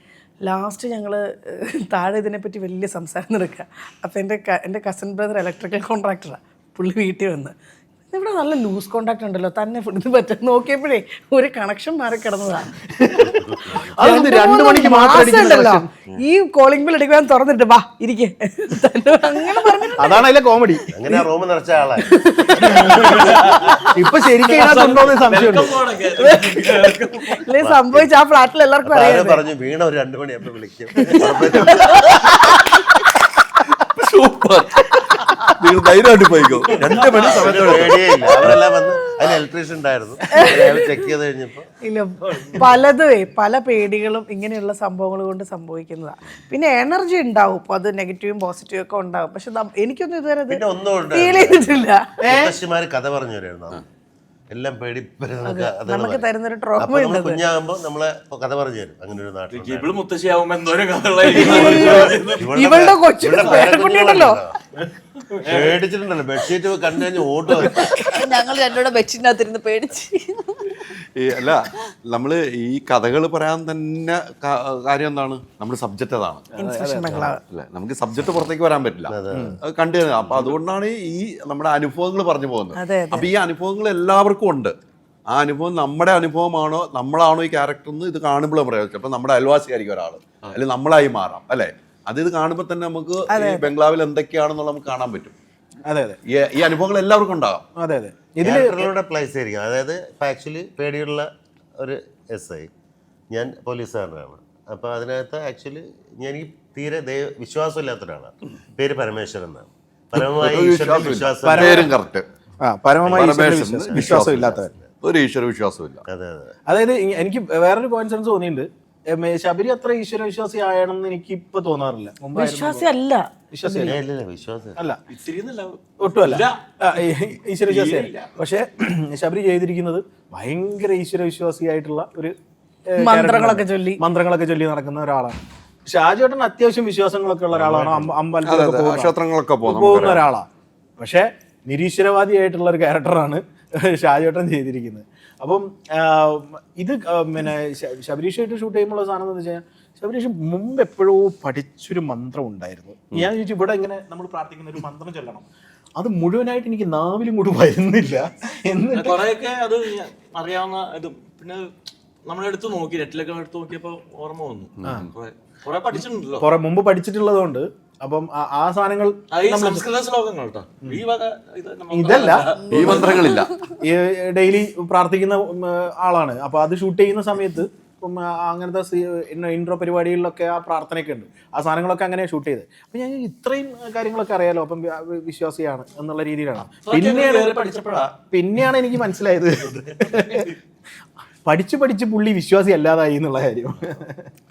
ലാസ്റ്റ് ഞങ്ങൾ താഴെ ഇതിനെപ്പറ്റി വലിയ സംസാരം നടക്കുക. അപ്പോൾ എൻ്റെ കസിൻ ബ്രദർ ഇലക്ട്രിക്കൽ കോൺട്രാക്ടറാണ്. പുള്ളി വീട്ടിൽ വന്ന് ഇവിടെ നല്ല ലൂസ് കോണ്ടാക്ട് ഉണ്ടല്ലോ തന്നെ ഇത് പറ്റും നോക്കിയപ്പോഴേ ഒരു കണക്ഷൻ മാറി കിടന്നതാണ്. 2 മണിക്ക് മാത്രമല്ലോ ഈ കോളിംഗ് ബെൽ അടിക്കാൻ തുറന്നിട്ട് വാ ഇരിക്കേ അങ്ങനെ പറഞ്ഞു. അതാണ് അതിലെ കോമഡി. അങ്ങനെ റൂം നിറച്ച ആളെ ഇപ്പൊ ശരിക്കും സംശയമുണ്ട്. സംഭവിച്ച ആ ഫ്ലാറ്റിൽ എല്ലാവർക്കും അറിയാം. പറഞ്ഞു വീണ ഒരു 2 മണിയാകുമ്പോ വിളിക്കും. സൂപ്പർ, ധൈര്യമായിട്ട് പോയിക്കോ. 2 മണി സമയത്തോടെ അവരെല്ലാം വന്ന് അതിന് ഇലക്ട്രീഷ്യൻ ഉണ്ടായിരുന്നു. ചെക്ക് ചെയ്ത് കഴിഞ്ഞപ്പോ ഇല്ല പലതുവേ പല പേടികളും ഇങ്ങനെയുള്ള സംഭവങ്ങൾ കൊണ്ട് സംഭവിക്കുന്നതാണ്. പിന്നെ എനർജി ഉണ്ടാവും, ഇപ്പൊ അത് നെഗറ്റീവും പോസിറ്റീവും ഒക്കെ ഉണ്ടാവും. പക്ഷെ എനിക്കൊന്നും ഇതുവരെ ഫീൽ ചെയ്തിട്ടില്ല. മുത്തശ്ശിമാര് കഥ പറഞ്ഞു തരുമായിരുന്നു. എല്ലാം പേടി നമുക്ക് തരുന്നൊരു ട്രോമ ഉണ്ട്. കുഞ്ഞാകുമ്പോ നമ്മളെ കഥ പറഞ്ഞു തരും. അങ്ങനെ ഒരു നാട്ടിൽ മുത്തശ്ശിയാവുമ്പോ എന്തോരം ഇവളുടെ കൊച്ചുണ്ടല്ലോ പേടിച്ചിട്ടുണ്ടല്ലോ. ബെഡ്ഷീറ്റ് കണ്ടു കഴിഞ്ഞ് ഓട്ടോ ഞങ്ങൾ 2 ബെഡ്ഷീറ്റിനകത്തിരുന്ന് പേടിച്ച് അല്ല നമ്മൾ ഈ കഥകൾ പറയാൻ തന്നെ കാര്യം എന്താണ്, നമ്മുടെ സബ്ജക്റ്റ് അതാണ് അല്ലേ. നമുക്ക് സബ്ജക്റ്റ് പുറത്തേക്ക് വരാൻ പറ്റില്ല, അത് കണ്ടു. അപ്പൊ അതുകൊണ്ടാണ് ഈ നമ്മുടെ അനുഭവങ്ങൾ പറഞ്ഞു പോകുന്നത്. അപ്പൊ ഈ അനുഭവങ്ങൾ എല്ലാവർക്കും ഉണ്ട്. ആ അനുഭവം നമ്മുടെ അനുഭവമാണോ, നമ്മളാണോ ഈ ക്യാരക്ടർ എന്ന് ഇത് കാണുമ്പോഴും പറയാം. ചിലപ്പോൾ നമ്മുടെ അയൽവാസിയായിരിക്കും ഒരാൾ, അല്ലെങ്കിൽ നമ്മളായി മാറാം അല്ലേ. അത് ഇത് കാണുമ്പോൾ തന്നെ നമുക്ക് ഈ ബംഗ്ലാവിൽ എന്തൊക്കെയാണെന്നുള്ള നമുക്ക് കാണാൻ പറ്റും. അതെ അതെ, ഈ അനുഭവങ്ങൾ എല്ലാവർക്കും ഉണ്ടാകാം. അതെ അതെ, ഇതിലൂടെ പ്ലേസ് ആയിരിക്കും. അതായത് ഇപ്പം ആക്ച്വലി പേടിയുള്ള ഒരു SI, ഞാൻ പോലീസുകാരനാണ്. അപ്പോൾ അതിനകത്ത് ആക്ച്വലി എനിക്ക് തീരെ വിശ്വാസമില്ലാത്ത ഒരാളാണ്. പേര് പരമേശ്വരൻ എന്നാണ്. പരമമായി വിശ്വാസം, പേരും കറക്റ്റ്. പരമമായി വിശ്വാസം ഇല്ലാത്തവർ, ഒരു ഈശ്വര വിശ്വാസമില്ല. അതെ അതെ. അതായത് എനിക്ക് വേറൊരു കോൺസെൻസ് തോന്നിയിട്ടുണ്ട്, ശബരി അത്ര ഈശ്വര വിശ്വാസി ആയണമെന്ന് എനിക്ക് ഇപ്പൊ തോന്നാറില്ല. വിശ്വാസി അല്ല, ഇല്ല വിശ്വാസം അല്ല, ഒട്ടുമല്ല ഈശ്വര വിശ്വാസിയല്ല. പക്ഷെ ശബരി ചെയ്തിരിക്കുന്നത് ഭയങ്കര ഈശ്വര വിശ്വാസിയായിട്ടുള്ള ഒരു മന്ത്രങ്ങളൊക്കെ ചൊല്ലി നടക്കുന്ന ഒരാളാണ്. ഷാജേട്ടൻ അത്യാവശ്യം വിശ്വാസങ്ങളൊക്കെ ഉള്ള ഒരാളാണ്, ക്ഷേത്രങ്ങളൊക്കെ പോകുന്ന ഒരാളാണ്. പക്ഷെ നിരീശ്വരവാദിയായിട്ടുള്ള ഒരു ക്യാരക്ടറാണ് ഷാജേട്ടൻ ചെയ്തിരിക്കുന്നത്. അപ്പം ഇത് പിന്നെ ശബരീഷായിട്ട് ഷൂട്ട് ചെയ്യുമ്പോൾ സാധനം എന്ന് വെച്ചാൽ, ശബരീഷ് മുമ്പ് എപ്പോഴോ പഠിച്ചൊരു മന്ത്രം ഉണ്ടായിരുന്നു. ഞാൻ ചോദിച്ചു, ഇവിടെ ഇങ്ങനെ നമ്മൾ പ്രാർത്ഥിക്കുന്ന ഒരു മന്ത്രം ചൊല്ലണം, അത് മുഴുവനായിട്ട് എനിക്ക് നാവിലും കൂടി വരുന്നില്ല. എന്നിട്ട് കുറെയൊക്കെ അത് അറിയാവുന്ന ഇതും, പിന്നെ നമ്മളെടുത്ത് നോക്കി, നെറ്റിലൊക്കെ എടുത്ത് നോക്കിയപ്പോ ഓർമ്മ വന്നു. കുറെ പഠിച്ചിട്ടുണ്ടല്ലോ, കുറെ മുമ്പ് പഠിച്ചിട്ടുള്ളതുകൊണ്ട്. അപ്പം ആ സാധനങ്ങൾ ഇതല്ല, ഈ മന്ത്രങ്ങളില്ല, ഡെയിലി പ്രാർത്ഥിക്കുന്ന ആളാണ്. അപ്പൊ അത് ഷൂട്ട് ചെയ്യുന്ന സമയത്ത് അങ്ങനത്തെ ഇൻട്രോ പരിപാടികളിലൊക്കെ ആ പ്രാർത്ഥനയൊക്കെ ഉണ്ട്. ആ സാധനങ്ങളൊക്കെ അങ്ങനെ ഷൂട്ട് ചെയ്ത്. അപ്പൊ ഞാൻ ഇത്രയും കാര്യങ്ങളൊക്കെ അറിയാലോ, അപ്പം വിശ്വാസിയാണ് എന്നുള്ള രീതിയിലാണ്. പിന്നെയാണ് എനിക്ക് മനസ്സിലായത് പഠിച്ച് പുള്ളി വിശ്വാസി അല്ലാതായി എന്നുള്ള കാര്യം.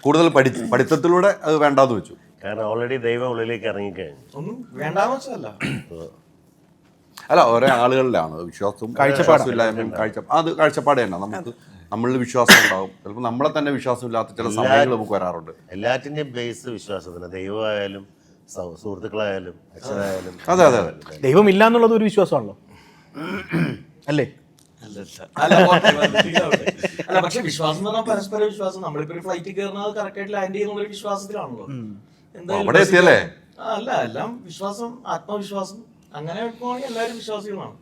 കൂടുതൽ പഠിത്തത്തിലൂടെ അത് വേണ്ടാന്ന് വെച്ചു. കാരണം ഓൾറെഡി ദൈവം ഉള്ളിലേക്ക് ഇറങ്ങിക്കഴിഞ്ഞു. ഒന്നും വേണ്ടാന്ന് വെച്ചതല്ല, അല്ല, ഓരോ ആളുകളിലാണ് വിശ്വാസവും കാഴ്ചപ്പാടില്ലായ്മയും. അത് കാഴ്ചപ്പാട് തന്നെ. നമുക്ക് നമ്മളിൽ വിശ്വാസം ഉണ്ടാവും, ചിലപ്പോൾ നമ്മളെ തന്നെ വിശ്വാസമില്ലാത്ത ചില സമയങ്ങൾ നമുക്ക് വരാറുണ്ട്. എല്ലാറ്റിൻ്റെയും ബേസ് വിശ്വാസത്തിന്, ദൈവമായാലും സുഹൃത്തുക്കളായാലും അച്ഛനായാലും. അതെ അതെ, ദൈവം ഇല്ല എന്നുള്ളത് ഒരു വിശ്വാസമാണല്ലോ അല്ലേ? അല്ല, പക്ഷെ വിശ്വാസം എന്ന് പറഞ്ഞാൽ പരസ്പര വിശ്വാസം. നമ്മളിപ്പോ ഫ്ലൈറ്റിൽ കയറുന്നത് കറക്റ്റ് ആയിട്ട് ലാൻഡ് ചെയ്യുന്ന ഒരു വിശ്വാസത്തിലാണല്ലോ. അവിടെ എത്തിയല്ലേ? അല്ല, എല്ലാം വിശ്വാസം, ആത്മവിശ്വാസം, അങ്ങനെ എടുക്കുവാണെങ്കിൽ എല്ലാവരും വിശ്വാസികളാണ്.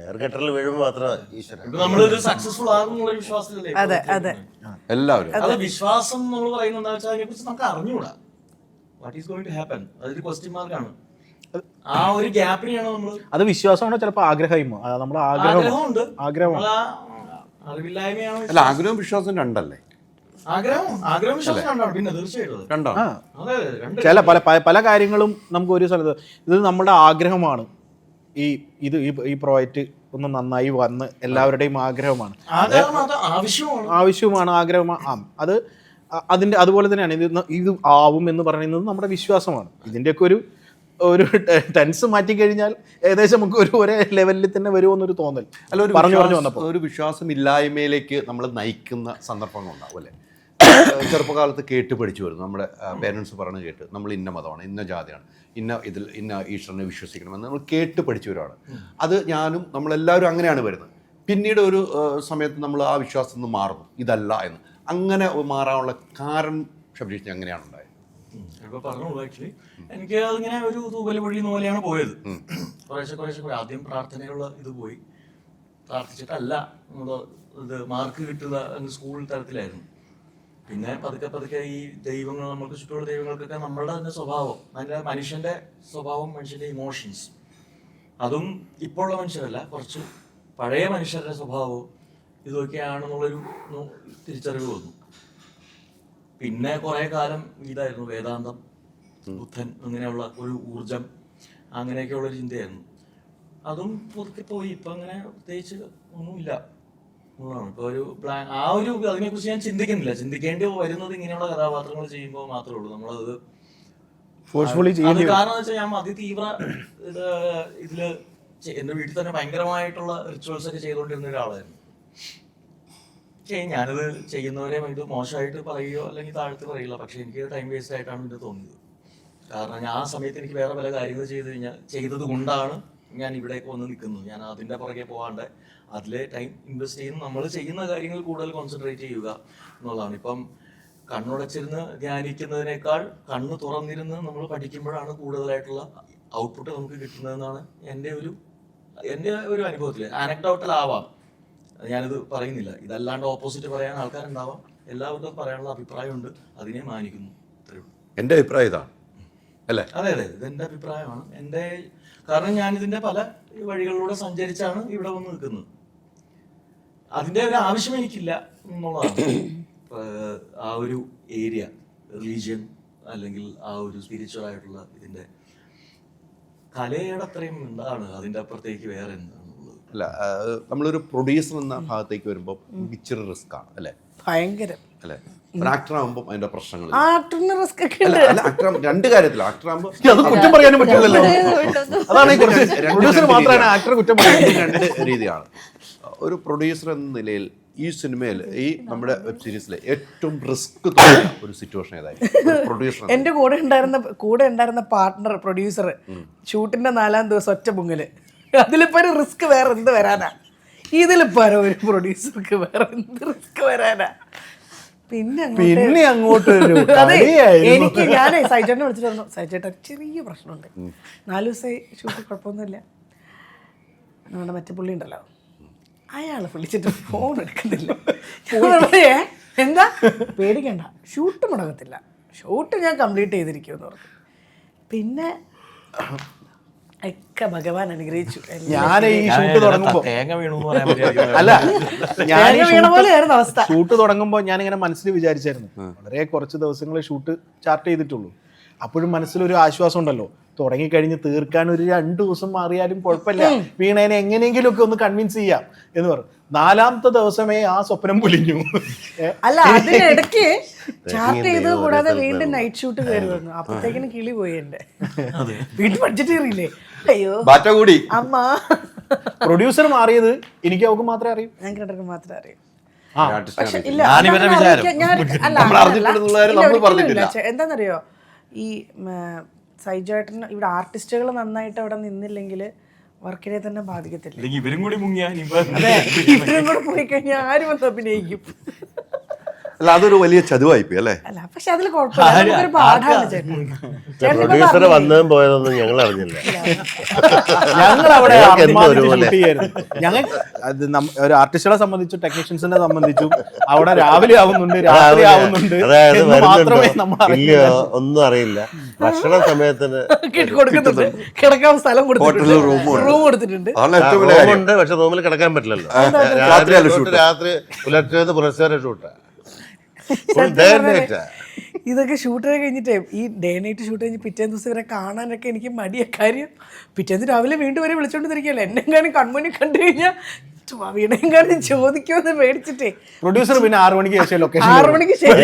എയർഗട്ടറിൽ വീഴുമ്പോൾ മാത്രം ഈശ്വരൻ. ഇപ്പൊ നമ്മളൊരു സക്സസ്ഫുൾ ആകുന്നുള്ള വിശ്വാസത്തിലല്ലേ എല്ലാവരും. അത് വിശ്വാസം നമ്മൾ പറയുന്നത് എന്താ വെച്ചാൽ അതിനെ കുറിച്ച് നമുക്ക് അറിഞ്ഞുകൂടാ. What is going to happen, അതൊരു ക്വസ്റ്റ്യൻ മാർക്കാണ്. ആ ഒരു ഗ്യാപ്പിനെയാണ് നമ്മൾ. അത് വിശ്വാസമാണോ ചിലപ്പോൾ ആഗ്രഹമോ? നമ്മുടെ ആഗ്രഹമുണ്ട്, ആഗ്രഹം അറിവില്ലായ്മയാണ്. അല്ല, ആഗ്രഹവും വിശ്വാസം രണ്ടല്ലേ? ആഗ്രഹം വിശ്വാസം രണ്ടാണ്, പിന്നെ തീർച്ചയായിട്ടും രണ്ടാണ്. ചില പല കാര്യങ്ങളും നമുക്ക് ഒരു സ്ഥലത്ത് ഇത് നമ്മുടെ ആഗ്രഹമാണ്. ഈ പ്രോജക്റ്റ് ഒന്ന് നന്നായി വന്ന് എല്ലാവരുടെയും ആഗ്രഹമാണ്, ആവശ്യവുമാണ്, ആഗ്രഹമാണ്. അതിൻ്റെ അതുപോലെ തന്നെയാണ് ഇത് ആവും എന്ന് പറയുന്നത് നമ്മുടെ വിശ്വാസമാണ്. ഇതിൻ്റെയൊക്കെ ഒരു ടെൻസ് മാറ്റിക്കഴിഞ്ഞാൽ ഏകദേശം നമുക്ക് ഒരേ ലെവലിൽ തന്നെ വരുമെന്നൊരു തോന്നൽ. അല്ല, പറഞ്ഞു വന്നപ്പോൾ ഒരു വിശ്വാസമില്ലായ്മയിലേക്ക് നമ്മൾ നയിക്കുന്ന സന്ദർഭങ്ങൾ ഉണ്ടാവും അല്ലേ? ചെറുപ്പകാലത്ത് കേട്ട് പഠിച്ചു വരുന്നു, നമ്മുടെ പേരൻസ് പറഞ്ഞു കേട്ട് നമ്മൾ ഇന്ന മതമാണ്, ഇന്ന ജാതിയാണ്, ഇന്ന ഈശ്വരനെ വിശ്വസിക്കണമെന്ന് നമ്മൾ കേട്ട് പഠിച്ചവരാണ്. അത് ഞാനും നമ്മളെല്ലാവരും അങ്ങനെയാണ് വരുന്നത്. പിന്നീട് ഒരു സമയത്ത് നമ്മൾ ആ വിശ്വാസം നിന്ന് മാറുന്നു, ഇതല്ല എന്ന്. അങ്ങനെ മാറാനുള്ള കാരണം ശബരീഷിന് എങ്ങനെയാണ് ഉണ്ടായത്? ഇപ്പോൾ പറഞ്ഞോളൂ. ആക്ച്വലി എനിക്ക് അതിങ്ങനെ ഒരു തൂവല് പൊഴിയുന്ന പോലെയാണ് പോയത്. കുറേശ്ശെ ആദ്യം പ്രാർത്ഥനയുള്ള ഇത് പോയി, പ്രാർത്ഥിച്ചിട്ടല്ല ഇത് മാർക്ക് കിട്ടുക സ്കൂൾ തലത്തിലായിരുന്നു. പിന്നെ പതുക്കെ ഈ ദൈവങ്ങൾ, നമുക്ക് ചുറ്റുമുള്ള ദൈവങ്ങൾക്കൊക്കെ നമ്മളുടെ തന്നെ സ്വഭാവം, അതിൻ്റെ മനുഷ്യൻ്റെ സ്വഭാവം, മനുഷ്യൻ്റെ ഇമോഷൻസ്, അതും ഇപ്പോൾ ഉള്ള മനുഷ്യരല്ല, കുറച്ച് പഴയ മനുഷ്യരുടെ സ്വഭാവവും ഇതൊക്കെയാണെന്നുള്ളൊരു തിരിച്ചറിവ് വന്നു. പിന്നെ കുറേ കാലം ഇതായിരുന്നു വേദാന്തം, ബുദ്ധൻ, അങ്ങനെയുള്ള ഒരു ഊർജം, അങ്ങനെയൊക്കെയുള്ളൊരു ചിന്തയായിരുന്നു. അതും പുതുക്കെ പോയി. ഇപ്പം അങ്ങനെ പ്രത്യേകിച്ച് ഒന്നുമില്ല. ഇപ്പോൾ അതിനെക്കുറിച്ച് ഞാൻ ചിന്തിക്കുന്നില്ല. ചിന്തിക്കേണ്ടി വരുന്നത് ഇങ്ങനെയുള്ള കഥാപാത്രങ്ങൾ ചെയ്യുമ്പോൾ മാത്രമേ ഉള്ളൂ. നമ്മളത് കാരണം വെച്ചാൽ ഞാൻ അതിതീവ്ര ഇതില് എൻ്റെ വീട്ടിൽ തന്നെ ഭയങ്കരമായിട്ടുള്ള റിച്വൽസ് ഒക്കെ ചെയ്തുകൊണ്ടിരുന്ന ഒരാളായിരുന്നു. ഞാനത് ചെയ്യുന്നവരെ ഇത് മോശമായിട്ട് പറയുകയോ അല്ലെങ്കിൽ താഴ്ത്തി പറയില്ല, പക്ഷെ എനിക്ക് ടൈം വേസ്റ്റ് ആയിട്ടാണ് ഇത് തോന്നിയത്. കാരണം ഞാൻ ആ സമയത്ത് എനിക്ക് വേറെ പല കാര്യങ്ങൾ ചെയ്തത് കൊണ്ടാണ് ഞാൻ ഇവിടേക്ക് വന്ന് നിൽക്കുന്നു. ഞാൻ അതിൻ്റെ പുറകെ പോകാണ്ട് അതിലെ ടൈം ഇൻവെസ്റ്റ് ചെയ്യുന്നു. നമ്മൾ ചെയ്യുന്ന കാര്യങ്ങൾ കൂടുതൽ കോൺസെൻട്രേറ്റ് ചെയ്യുക എന്നുള്ളതാണ്. ഇപ്പം കണ്ണുടച്ചിരുന്ന് ധ്യാനിക്കുന്നതിനേക്കാൾ കണ്ണ് തുറന്നിരുന്ന് നമ്മൾ പഠിക്കുമ്പോഴാണ് കൂടുതലായിട്ടുള്ള ഔട്ട്പുട്ട് നമുക്ക് കിട്ടുന്നതെന്നാണ് എൻ്റെ ഒരു അനുഭവത്തിൽ. ആനക്ഡോട്ടലാവാം, ഞാനിത് പറയുന്നില്ല. ഇതല്ലാണ്ട് ഓപ്പോസിറ്റ് പറയാൻ ആൾക്കാരുണ്ടാവാം. എല്ലാവർക്കും പറയാനുള്ള അഭിപ്രായമുണ്ട്, അതിനെ മാനിക്കുന്നു. അത്രയേ ഉള്ളൂ. എൻ്റെ അഭിപ്രായം ഇതാണ് അല്ലേ? അതെ, ഇതെൻ്റെ അഭിപ്രായമാണ്. കാരണം ഞാൻ ഇതിൻ്റെ പല വഴികളിലൂടെ സഞ്ചരിച്ചാണ് ഇവിടെ വന്ന് നിൽക്കുന്നത്. അതിൻ്റെ ഒരു ആവശ്യം എനിക്കില്ല എന്നുള്ളതാണ്. ആ ഒരു ഏരിയ, റിലീജിയൻ അല്ലെങ്കിൽ ആ ഒരു സ്പിരിച്വൽ ആയിട്ടുള്ള ഇതിൻ്റെ കലയുടെ അത്രയും എന്താണ് അതിൻ്റെ അപ്പുറത്തേക്ക് വേറെ എന്താണുള്ളത്? അല്ല, നമ്മളൊരു പ്രൊഡ്യൂസർ എന്ന ഭാഗത്തേക്ക് വരുമ്പോൾ ഇച്ചിരി റിസ്ക് ആണ് അല്ലേ? ഭയങ്കരം അല്ലേ? ഒരു ആക്ടർ ആകുമ്പോൾ അതിന്റെ പ്രശ്നങ്ങൾ ആർട്ടിന് റിസ്ക് ഒക്കെ ഉണ്ട്. രണ്ട് കാര്യത്തിൽ ആക്ടർ ആകുമ്പോൾ അത് കുറ്റം പറയാനും പറ്റില്ലല്ലോ. അതാണ് പ്രൊഡ്യൂസർ മാത്രമാണ് ആക്ടർ കുറ്റം പറയുന്നത്. രണ്ട് രീതിയാണ്. ഒരു പ്രൊഡ്യൂസർ എന്ന നിലയിൽ ഈ സിനിമയിൽ, ഈ നമ്മുടെ വെബ് സീരീസിലെ ഏറ്റവും റിസ്ക് തോന്നിയ ഒരു സിറ്റുവേഷൻ ഏതായിരുന്നു പ്രൊഡ്യൂസർ? എന്റെ കൂടെ ഉണ്ടായിരുന്ന പാർട്ട്ണർ പ്രൊഡ്യൂസർ ഷൂട്ടിന്റെ 4-ാം ദിവസം ഒറ്റ പൊങ്ങല്. അതിലിപ്പോ ഒരു റിസ്ക് വേറെ എന്ത് വരാനാ? ഇതിലിപ്പോ ഒരു പ്രൊഡ്യൂസർക്ക് വേറെ എന്ത് റിസ്ക് വരാനാ? പിന്നെ അങ്ങോട്ട് എനിക്ക് ഞാൻ സൈജേട്ടനെ വിളിച്ചിട്ട് പറഞ്ഞു, സൈജേട്ടൻ ചെറിയ പ്രശ്നമുണ്ട്, 4 ദിവസമായി ഷൂട്ട് കുഴപ്പമൊന്നുമില്ല. നമ്മുടെ മറ്റേ പുള്ളി ഉണ്ടല്ലോ, അയാൾ വിളിച്ചിട്ട് ഫോൺ എടുക്കുന്നില്ല. എന്താ പേടിക്കണ്ട, ഷൂട്ട് മുടങ്ങത്തില്ല, ഷൂട്ട് ഞാൻ കംപ്ലീറ്റ് ചെയ്തിരിക്കുമെന്ന് പറഞ്ഞു. പിന്നെ ഒക്കെ ഭഗവാൻ അനുഗ്രഹിച്ചു. ഞാൻ ഈ ഷൂട്ട് തുടങ്ങുമ്പോ തേങ്ങ വീണു എന്ന് പറയാൻ പറ്റില്ല. അല്ല, ഞാൻ പോലെയായിരുന്നു അവസ്ഥ. ഷൂട്ട് തുടങ്ങുമ്പോൾ ഞാനിങ്ങനെ മനസ്സിൽ വിചാരിച്ചായിരുന്നു, വളരെ കുറച്ച് ദിവസങ്ങൾ ഷൂട്ട് ചാർട്ട് ചെയ്തിട്ടുള്ളൂ. അപ്പോഴും മനസ്സിലൊരു ആശ്വാസം ഉണ്ടല്ലോ, തുടങ്ങിക്കഴിഞ്ഞ് തീർക്കാൻ ഒരു 2 ദിവസം മാറിയാലും കുഴപ്പമില്ല, വീണേനെ എങ്ങനെയെങ്കിലും ഒക്കെ ഒന്ന് കൺവിൻസ് ചെയ്യാം എന്ന് പറഞ്ഞു. 4-ാമത്തെ ദിവസമേ ആ സ്വപ്നം പൊലിഞ്ഞു. അല്ല, അതിനിടയ്ക്ക് ചാർട്ട് ചെയ്തത് കൂടാതെ വീണ്ടും നൈറ്റ് ഷൂട്ട് കയറി വന്നു. അപ്പത്തേക്കിന് കിളി പോയി എന്റെ. വീട്ടിൽ ബഡ്ജറ്റ് കയറിയില്ലേ? അയ്യോ കൂടി അമ്മ. പ്രൊഡ്യൂസർ മാറിയത് എനിക്ക് അവർക്ക് മാത്രമേ അറിയൂ, ഞങ്ങൾക്ക് രണ്ടുപേർക്കും മാത്രമേ അറിയൂ. പക്ഷെ എന്താന്നറിയോ, ഈ സൈജേട്ടൻ ഇവിടെ ആർട്ടിസ്റ്റുകൾ നന്നായിട്ട് അവിടെ നിന്നില്ലെങ്കിൽ വർക്കിനെ തന്നെ ബാധിക്കത്തില്ല. ഇവരും കൂടി മുങ്ങിയാ ഇവരും കൂടെ പോയി കഴിഞ്ഞാൽ ആര് വന്ന് അഭിനയിക്കും? അല്ല, അതൊരു വലിയ ചതുവായിപ്പോയി അല്ലേ? അല്ല, പക്ഷെ അതിൽ കുഴപ്പമില്ല, ഒരു പാഠമാണ് ചേട്ടൻ. പ്രൊഡ്യൂസർ വന്നതും പോയതൊന്നും ഞങ്ങൾ അറിഞ്ഞില്ല. ഞങ്ങൾ അവിടെ ഞങ്ങൾ ഒരു ആർട്ടിസ്റ്റുകളെ സംബന്ധിച്ചും ടെക്നീഷ്യൻസിനെ സംബന്ധിച്ചും അവിടെ രാവിലെ ആവുന്നുണ്ട്, രാത്രി ആവുന്നുണ്ട്, മാത്രമേ നമ്മൾ ഒന്നും അറിയില്ല. ഭക്ഷണ സമയത്തിന് കൊടുക്കുന്നുണ്ട്, കിടക്കാൻ സ്ഥലം കൊടുത്തിട്ടുണ്ട്, റൂം കൊടുത്തിട്ടുണ്ട്. റൂമുണ്ട്, പക്ഷെ റൂമിൽ കിടക്കാൻ പറ്റില്ലല്ലോ. രാത്രി പുലർച്ചെ ഷൂട്ടാ. ഇതൊക്കെ ഷൂട്ട് കഴിഞ്ഞിട്ടേ, ഈ ഡേ നൈറ്റ് ഷൂട്ട് കഴിഞ്ഞ് പിറ്റേന്ന് ദിവസം ഇവരെ കാണാനൊക്കെ എനിക്ക് മടിയ കാര്യം. പിറ്റേന്ന് രാവിലെ വീണ്ടും വരെ വിളിച്ചോണ്ടിരിക്കല്ലോ, എന്നെങ്ങാനും കൺമുന്നിൽ കണ്ടു കഴിഞ്ഞാൽ വീണെങ്ങാനും ചോദിക്കുമെന്ന് പേടിച്ചിട്ടേ. പ്രൊഡ്യൂസർ പിന്നെ 6 മണിക്ക് ശേഷം ലൊക്കേഷൻ 6 മണിക്ക് ശേഷം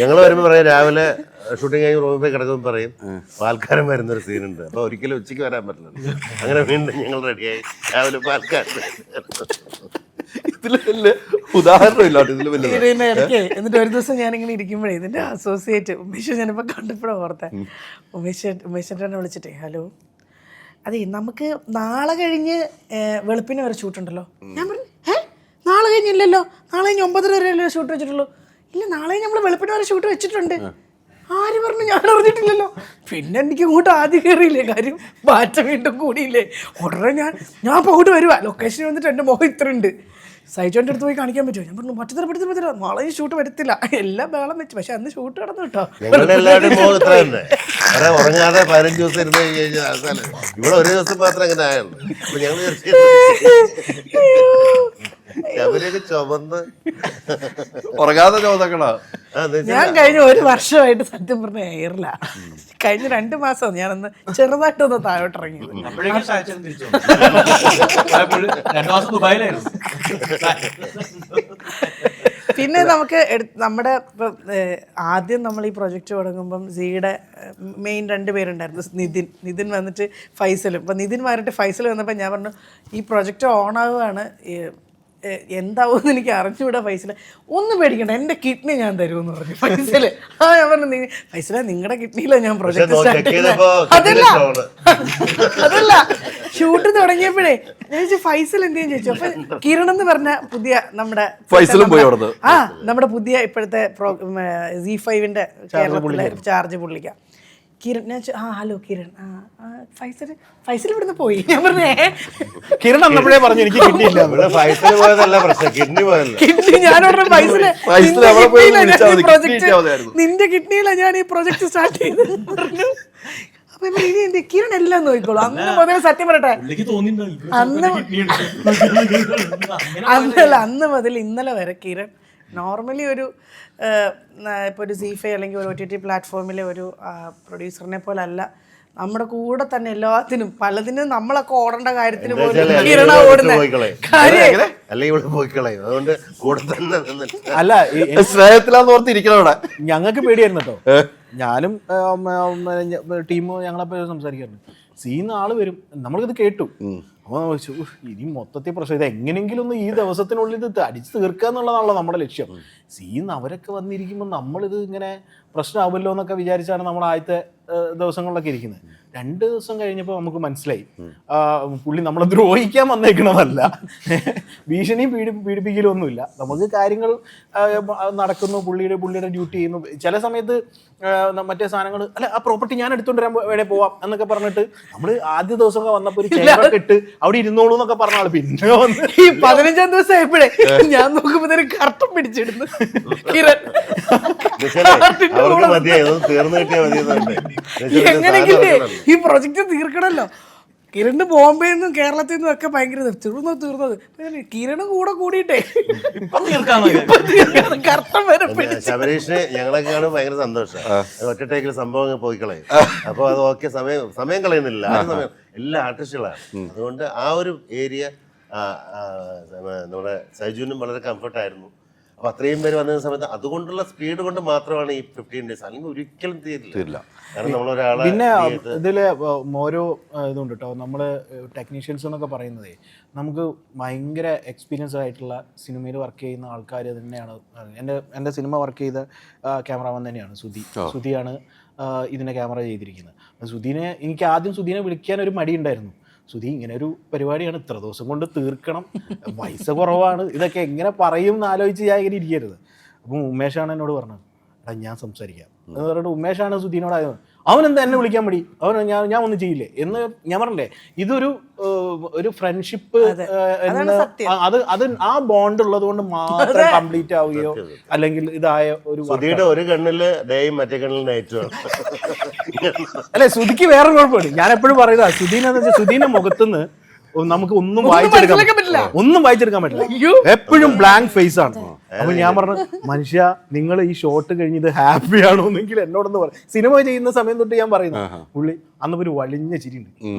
ഞങ്ങൾ വരുമ്പോൾ പറയാം, രാവിലെ ഷൂട്ടിങ് കഴിഞ്ഞ് റൂമിൽ പോയി കിടക്കുമ്പോൾ പറയും പാൽക്കാരൻ വരുന്നൊരു സീനുണ്ട്, അപ്പോൾ ഒരിക്കലും ഉച്ചയ്ക്ക് വരാൻ പറ്റില്ല. അങ്ങനെ വീണ്ടും ഞങ്ങൾ റെഡിയായി രാവിലെ പാൽക്കാരൻ. ഇതില് ഉദാഹരണം ഇല്ലാട്ടോ, ഇതിൽ ഇടയ്ക്ക്. എന്നിട്ട് ഒരു ദിവസം ഞാനിങ്ങനെ ഇരിക്കുമ്പോഴേ ഇതിന്റെ അസോസിയേറ്റ് ഉമേഷ് ഞാനിപ്പോൾ കണ്ടപ്പോഴാണ് ഓർത്തെ. ഉമേശേട്ടനെ വിളിച്ചിട്ടേ, ഹലോ, അതെ നമുക്ക് നാളെ കഴിഞ്ഞ് വെളുപ്പിന് വരെ ഷൂട്ടുണ്ടല്ലോ. ഞാൻ പറഞ്ഞു, നാളെ കഴിഞ്ഞില്ലല്ലോ, നാളെ കഴിഞ്ഞ് 9:30 വരെയല്ലോ ഷൂട്ട് വെച്ചിട്ടുള്ളൂ. ഇല്ല, നാളെ നമ്മൾ വെളുപ്പിന് വരെ ഷൂട്ട് വെച്ചിട്ടുണ്ട്. ആര് പറഞ്ഞു? ഞാൻ അറിഞ്ഞിട്ടില്ലല്ലോ. പിന്നെ എനിക്ക് ഇങ്ങോട്ട് ആദ്യം കയറിയില്ലേ, കാര്യം ബാറ്റ വീണ്ടും കൂടിയില്ലേ. ഉടനെ ഞാൻ പോയിട്ട് വരുവാ, ലൊക്കേഷനിൽ വന്നിട്ട് എൻ്റെ മുഖം ഇത്ര ഉണ്ട്. സൈജോൻ്റെ അടുത്ത് പോയി കാണിക്കാൻ പറ്റുമോ? ഞാൻ പറഞ്ഞു പറ്റത്തില്ല, നാളെ ഷൂട്ട് വരത്തില്ല. എല്ലാം ബഹളം വെച്ചു, പക്ഷെ അന്ന് ഷൂട്ട് നടന്നു കേട്ടോ. ഞങ്ങളുടെ എല്ലാവരുടെയും മുഖം ഇത്ര തന്നെ. ഉറങ്ങാതെ 15 ദിവസം ഇരുന്ന് കഴിഞ്ഞാൽ അവസാനം ഇവിടെ ഒരു ദിവസം മാത്രം അങ്ങനെ ആയുള്ളൂ. അപ്പൊ ഞങ്ങൾ അവരൊക്കെ ചുമന്ന് ഉറങ്ങാതെ ചോദിക്കണോ? ഞാൻ കഴിഞ്ഞ 1 വർഷമായിട്ട് സത്യം പറഞ്ഞ എയറില്ല. കഴിഞ്ഞ 2 മാസം ഞാനൊന്ന് ചെറുതായിട്ടൊന്ന് താഴോട്ടിറങ്ങിയത്. പിന്നെ നമുക്ക് നമ്മുടെ ആദ്യം നമ്മൾ ഈ പ്രൊജക്റ്റ് തുടങ്ങുമ്പം സിയുടെ മെയിൻ 2 പേരുണ്ടായിരുന്നു. നിതിൻ വന്നിട്ട് ഫൈസലും. അപ്പം നിതിൻ മാറിയിട്ട് ഫൈസൽ വന്നപ്പോൾ ഞാൻ പറഞ്ഞു, ഈ പ്രൊജക്റ്റ് ഓണാവുകയാണ്, എന്താവുമെന്ന് എനിക്ക് അറിഞ്ഞുകൂടാ ഫൈസലെ. ഒന്നും പേടിക്കണ്ട, എൻ്റെ കിഡ്നി ഞാൻ തരുമെന്ന് പറഞ്ഞു ഫൈസല്. ഞാൻ പറഞ്ഞു ഫൈസലെ നിങ്ങളുടെ കിഡ്നിയിലാണ് ഞാൻ പ്രൊജക്ട് സ്റ്റാർട്ട് ചെയ്തത്. അതല്ല ഷൂട്ട് തുടങ്ങിയപ്പോഴേ ഞാൻ ചോദിച്ചു ഫൈസൽ എന്തെങ്കിലും ചോദിച്ചു. അപ്പൊ കിരൺ എന്ന് പറഞ്ഞ പുതിയ നമ്മുടെ നമ്മുടെ പുതിയ ഇപ്പോഴത്തെ Z5-ന്റെ കേരളത്തിലെ ചാർജ് പുള്ളിക്ക കിരൺ. ഞാൻ ഹലോ കിരൺ, ഫൈസൽ ഇവിടുന്ന് പോയി. ഞാൻ പറഞ്ഞേ കിരൺ അന്നപ്പോഴേ പറഞ്ഞു എനിക്ക് കിട്ടിയില്ല. കിഡ്നി ഞാൻ പറഞ്ഞു ഫൈസല് നിന്റെ കിഡ്നിയിലാണ് ഞാൻ ഈ പ്രൊജക്ട് സ്റ്റാർട്ട് ചെയ്തത് പറഞ്ഞു. അപ്പൊ ഇനി കിരൺ എല്ലാം നോക്കിക്കോളൂ. അന്ന് മുതൽ സത്യം പറയട്ടെ, അന്ന് മുതൽ ഇന്നലെ വരെ കിരൺ നോർമലി ഒരു ഇപ്പോൾ ഒരു Z5 അല്ലെങ്കിൽ ഒരു OTT പ്ലാറ്റ്ഫോമിലെ ഒരു പ്രൊഡ്യൂസറിനെ പോലെ അല്ല, നമ്മുടെ കൂടെ തന്നെ എല്ലാത്തിനും പലതിനും നമ്മളൊക്കെ ഓടേണ്ട കാര്യത്തിന് പോലും കിരണ അല്ല സ്നേഹത്തിലാന്ന് ഓർത്തിരിക്കണവിടെ. ഞങ്ങൾക്ക് പേടിയായിരുന്നു കേട്ടോ. ഞാനും ടീമും ഞങ്ങളെ സംസാരിക്കാറുണ്ട്. സീന്ന് ആള് വരും, നമ്മളിത് കേട്ടു. അപ്പോൾ ഇനി മൊത്തത്തിൽ പ്രശ്നം ഇത് എങ്ങനെയെങ്കിലും ഒന്ന് ഈ ദിവസത്തിനുള്ളിൽ ഇത് അടിച്ചു തീർക്കുക എന്നുള്ളതാണല്ലോ നമ്മുടെ ലക്ഷ്യം. സീന്ന് അവരൊക്കെ വന്നിരിക്കുമ്പോൾ നമ്മളിത് ഇങ്ങനെ പ്രശ്നമാവുമല്ലോ എന്നൊക്കെ വിചാരിച്ചാണ് നമ്മൾ ആദ്യത്തെ ദിവസങ്ങളിലൊക്കെ ഇരിക്കുന്നത്. 2 ദിവസം കഴിഞ്ഞപ്പോൾ നമുക്ക് മനസ്സിലായി പുള്ളി നമ്മളെ ദ്രോഹിക്കാൻ വന്നേക്കണതല്ല, ഭീഷണിയും പീഡിപ്പിക്കലും ഒന്നുമില്ല. നമുക്ക് കാര്യങ്ങൾ നടക്കുന്നു, പുള്ളിയുടെ ഡ്യൂട്ടി ചെയ്യുന്നു. ചില സമയത്ത് മറ്റേ സാധനങ്ങൾ അല്ല ആ പ്രോപ്പർട്ടി ഞാൻ എടുത്തുകൊണ്ട് വരാൻ വേണേ പോവാം എന്നൊക്കെ പറഞ്ഞിട്ട് നമ്മൾ ആദ്യ ദിവസമൊക്കെ വന്നപ്പോൾ ഒരു ചെയറൊക്കെ ഇട്ട് അവിടെ ഇരുന്നോളൂ എന്നൊക്കെ പറഞ്ഞ ആള് പിന്നെ വന്ന് ഈ 15-ാം ദിവസം ആയപ്പോഴേ ഞാൻ നോക്കുമ്പോ കർട്ടൻ പിടിച്ചിടുന്നു കിരൺ. എങ്ങനെയെങ്കിലും ഈ പ്രൊജക്ട് തീർക്കണല്ലോ. കിരണ് ബോംബെ നിന്നും കേരളത്തിൽ നിന്നും ഒക്കെ ഭയങ്കര തീർന്നത് കിരണ് കൂടെ കൂടിയിട്ടേ ശബരീഷിന് ഞങ്ങളൊക്കെ കാണും ഭയങ്കര സന്തോഷം. ഒറ്റ ടേക്കിൽ സംഭവം പോയിക്കളയും. അപ്പൊ അത് ഓക്കെ, സമയം കളയുന്നില്ല. എല്ലാ ആർട്ടിസ്റ്റുകളാണ്. അതുകൊണ്ട് ആ ഒരു ഏരിയ നമ്മുടെ സൈജുവിനും വളരെ കംഫർട്ടായിരുന്നു. അപ്പൊ അത്രയും പേര് വന്ന സമയത്ത് അതുകൊണ്ടുള്ള സ്പീഡ് കൊണ്ട് മാത്രമാണ് ഈ 15 ഡേയ്സ്, അല്ലെങ്കിൽ ഒരിക്കലും തീരില്ല. കാരണം നമ്മളൊരാളെ പിന്നെ ഇതില് ഓരോ ഇതുണ്ട് കേട്ടോ. നമ്മള് ടെക്നീഷ്യൻസ് എന്നൊക്കെ പറയുന്നതേ നമുക്ക് ഭയങ്കര എക്സ്പീരിയൻസ് ആയിട്ടുള്ള സിനിമയിൽ വർക്ക് ചെയ്യുന്ന ആൾക്കാർ തന്നെയാണ്. എൻ്റെ സിനിമ വർക്ക് ചെയ്ത ക്യാമറാമാൻ തന്നെയാണ് സുധിയാണ് ഇതിനെ ക്യാമറ ചെയ്തിരിക്കുന്നത്. സുധീനെ എനിക്ക് ആദ്യം സുധീനെ വിളിക്കാൻ ഒരു മടി ഉണ്ടായിരുന്നു. സുധി ഇങ്ങനെ ഒരു പരിപാടിയാണ്, ഇത്ര ദിവസം കൊണ്ട് തീർക്കണം, പൈസ കുറവാണ്, ഇതൊക്കെ എങ്ങനെ പറയും എന്ന് ആലോചിച്ച് ഞാൻ ഇങ്ങനെ ഇരിക്കരുത്. അപ്പം ഉമേഷാണ് എന്നോട് പറഞ്ഞത്, എടാ ഞാൻ സംസാരിക്കാം എന്ന് പറഞ്ഞിട്ട് ഉമേഷാണ് സുധീനോടായത്. അവനെന്താ എന്നെ വിളിക്കാൻ മടി, ഞാൻ ഒന്നും ചെയ്യില്ലേ എന്ന് ഞാൻ പറഞ്ഞില്ലേ. ഇതൊരു ഫ്രണ്ട്ഷിപ്പ് അത് ആ ബോണ്ട് ഉള്ളത് കൊണ്ട് മാത്രം കംപ്ലീറ്റ് ആവുകയോ അല്ലെങ്കിൽ ഇതായ ഒരു കണ്ണില് ഡേയും മറ്റേ കണ്ണിൽ നൈറ്റും. അല്ലെ സുധിക്ക് വേറെ കുഴപ്പമില്ല. ഞാൻ എപ്പോഴും പറയുക സുധീനെ മുഖത്തുനിന്ന് നമുക്ക് ഒന്നും വായിച്ചെടുക്കാൻ പറ്റില്ല. എപ്പോഴും ബ്ലാങ്ക് ഫേസ് ആണ്. അപ്പൊ ഞാൻ പറഞ്ഞു, മനുഷ്യ നിങ്ങൾ ഈ ഷോട്ട് കഴിഞ്ഞ് ഇത് ഹാപ്പി ആണോ എന്നെങ്കിൽ എന്നോടൊന്ന് പറ. സിനിമ ചെയ്യുന്ന സമയം തൊട്ട് ഞാൻ പറയുന്നു, പുള്ളി അന്ന് ഒരു വളിഞ്ഞ ചിരിയുണ്ട്,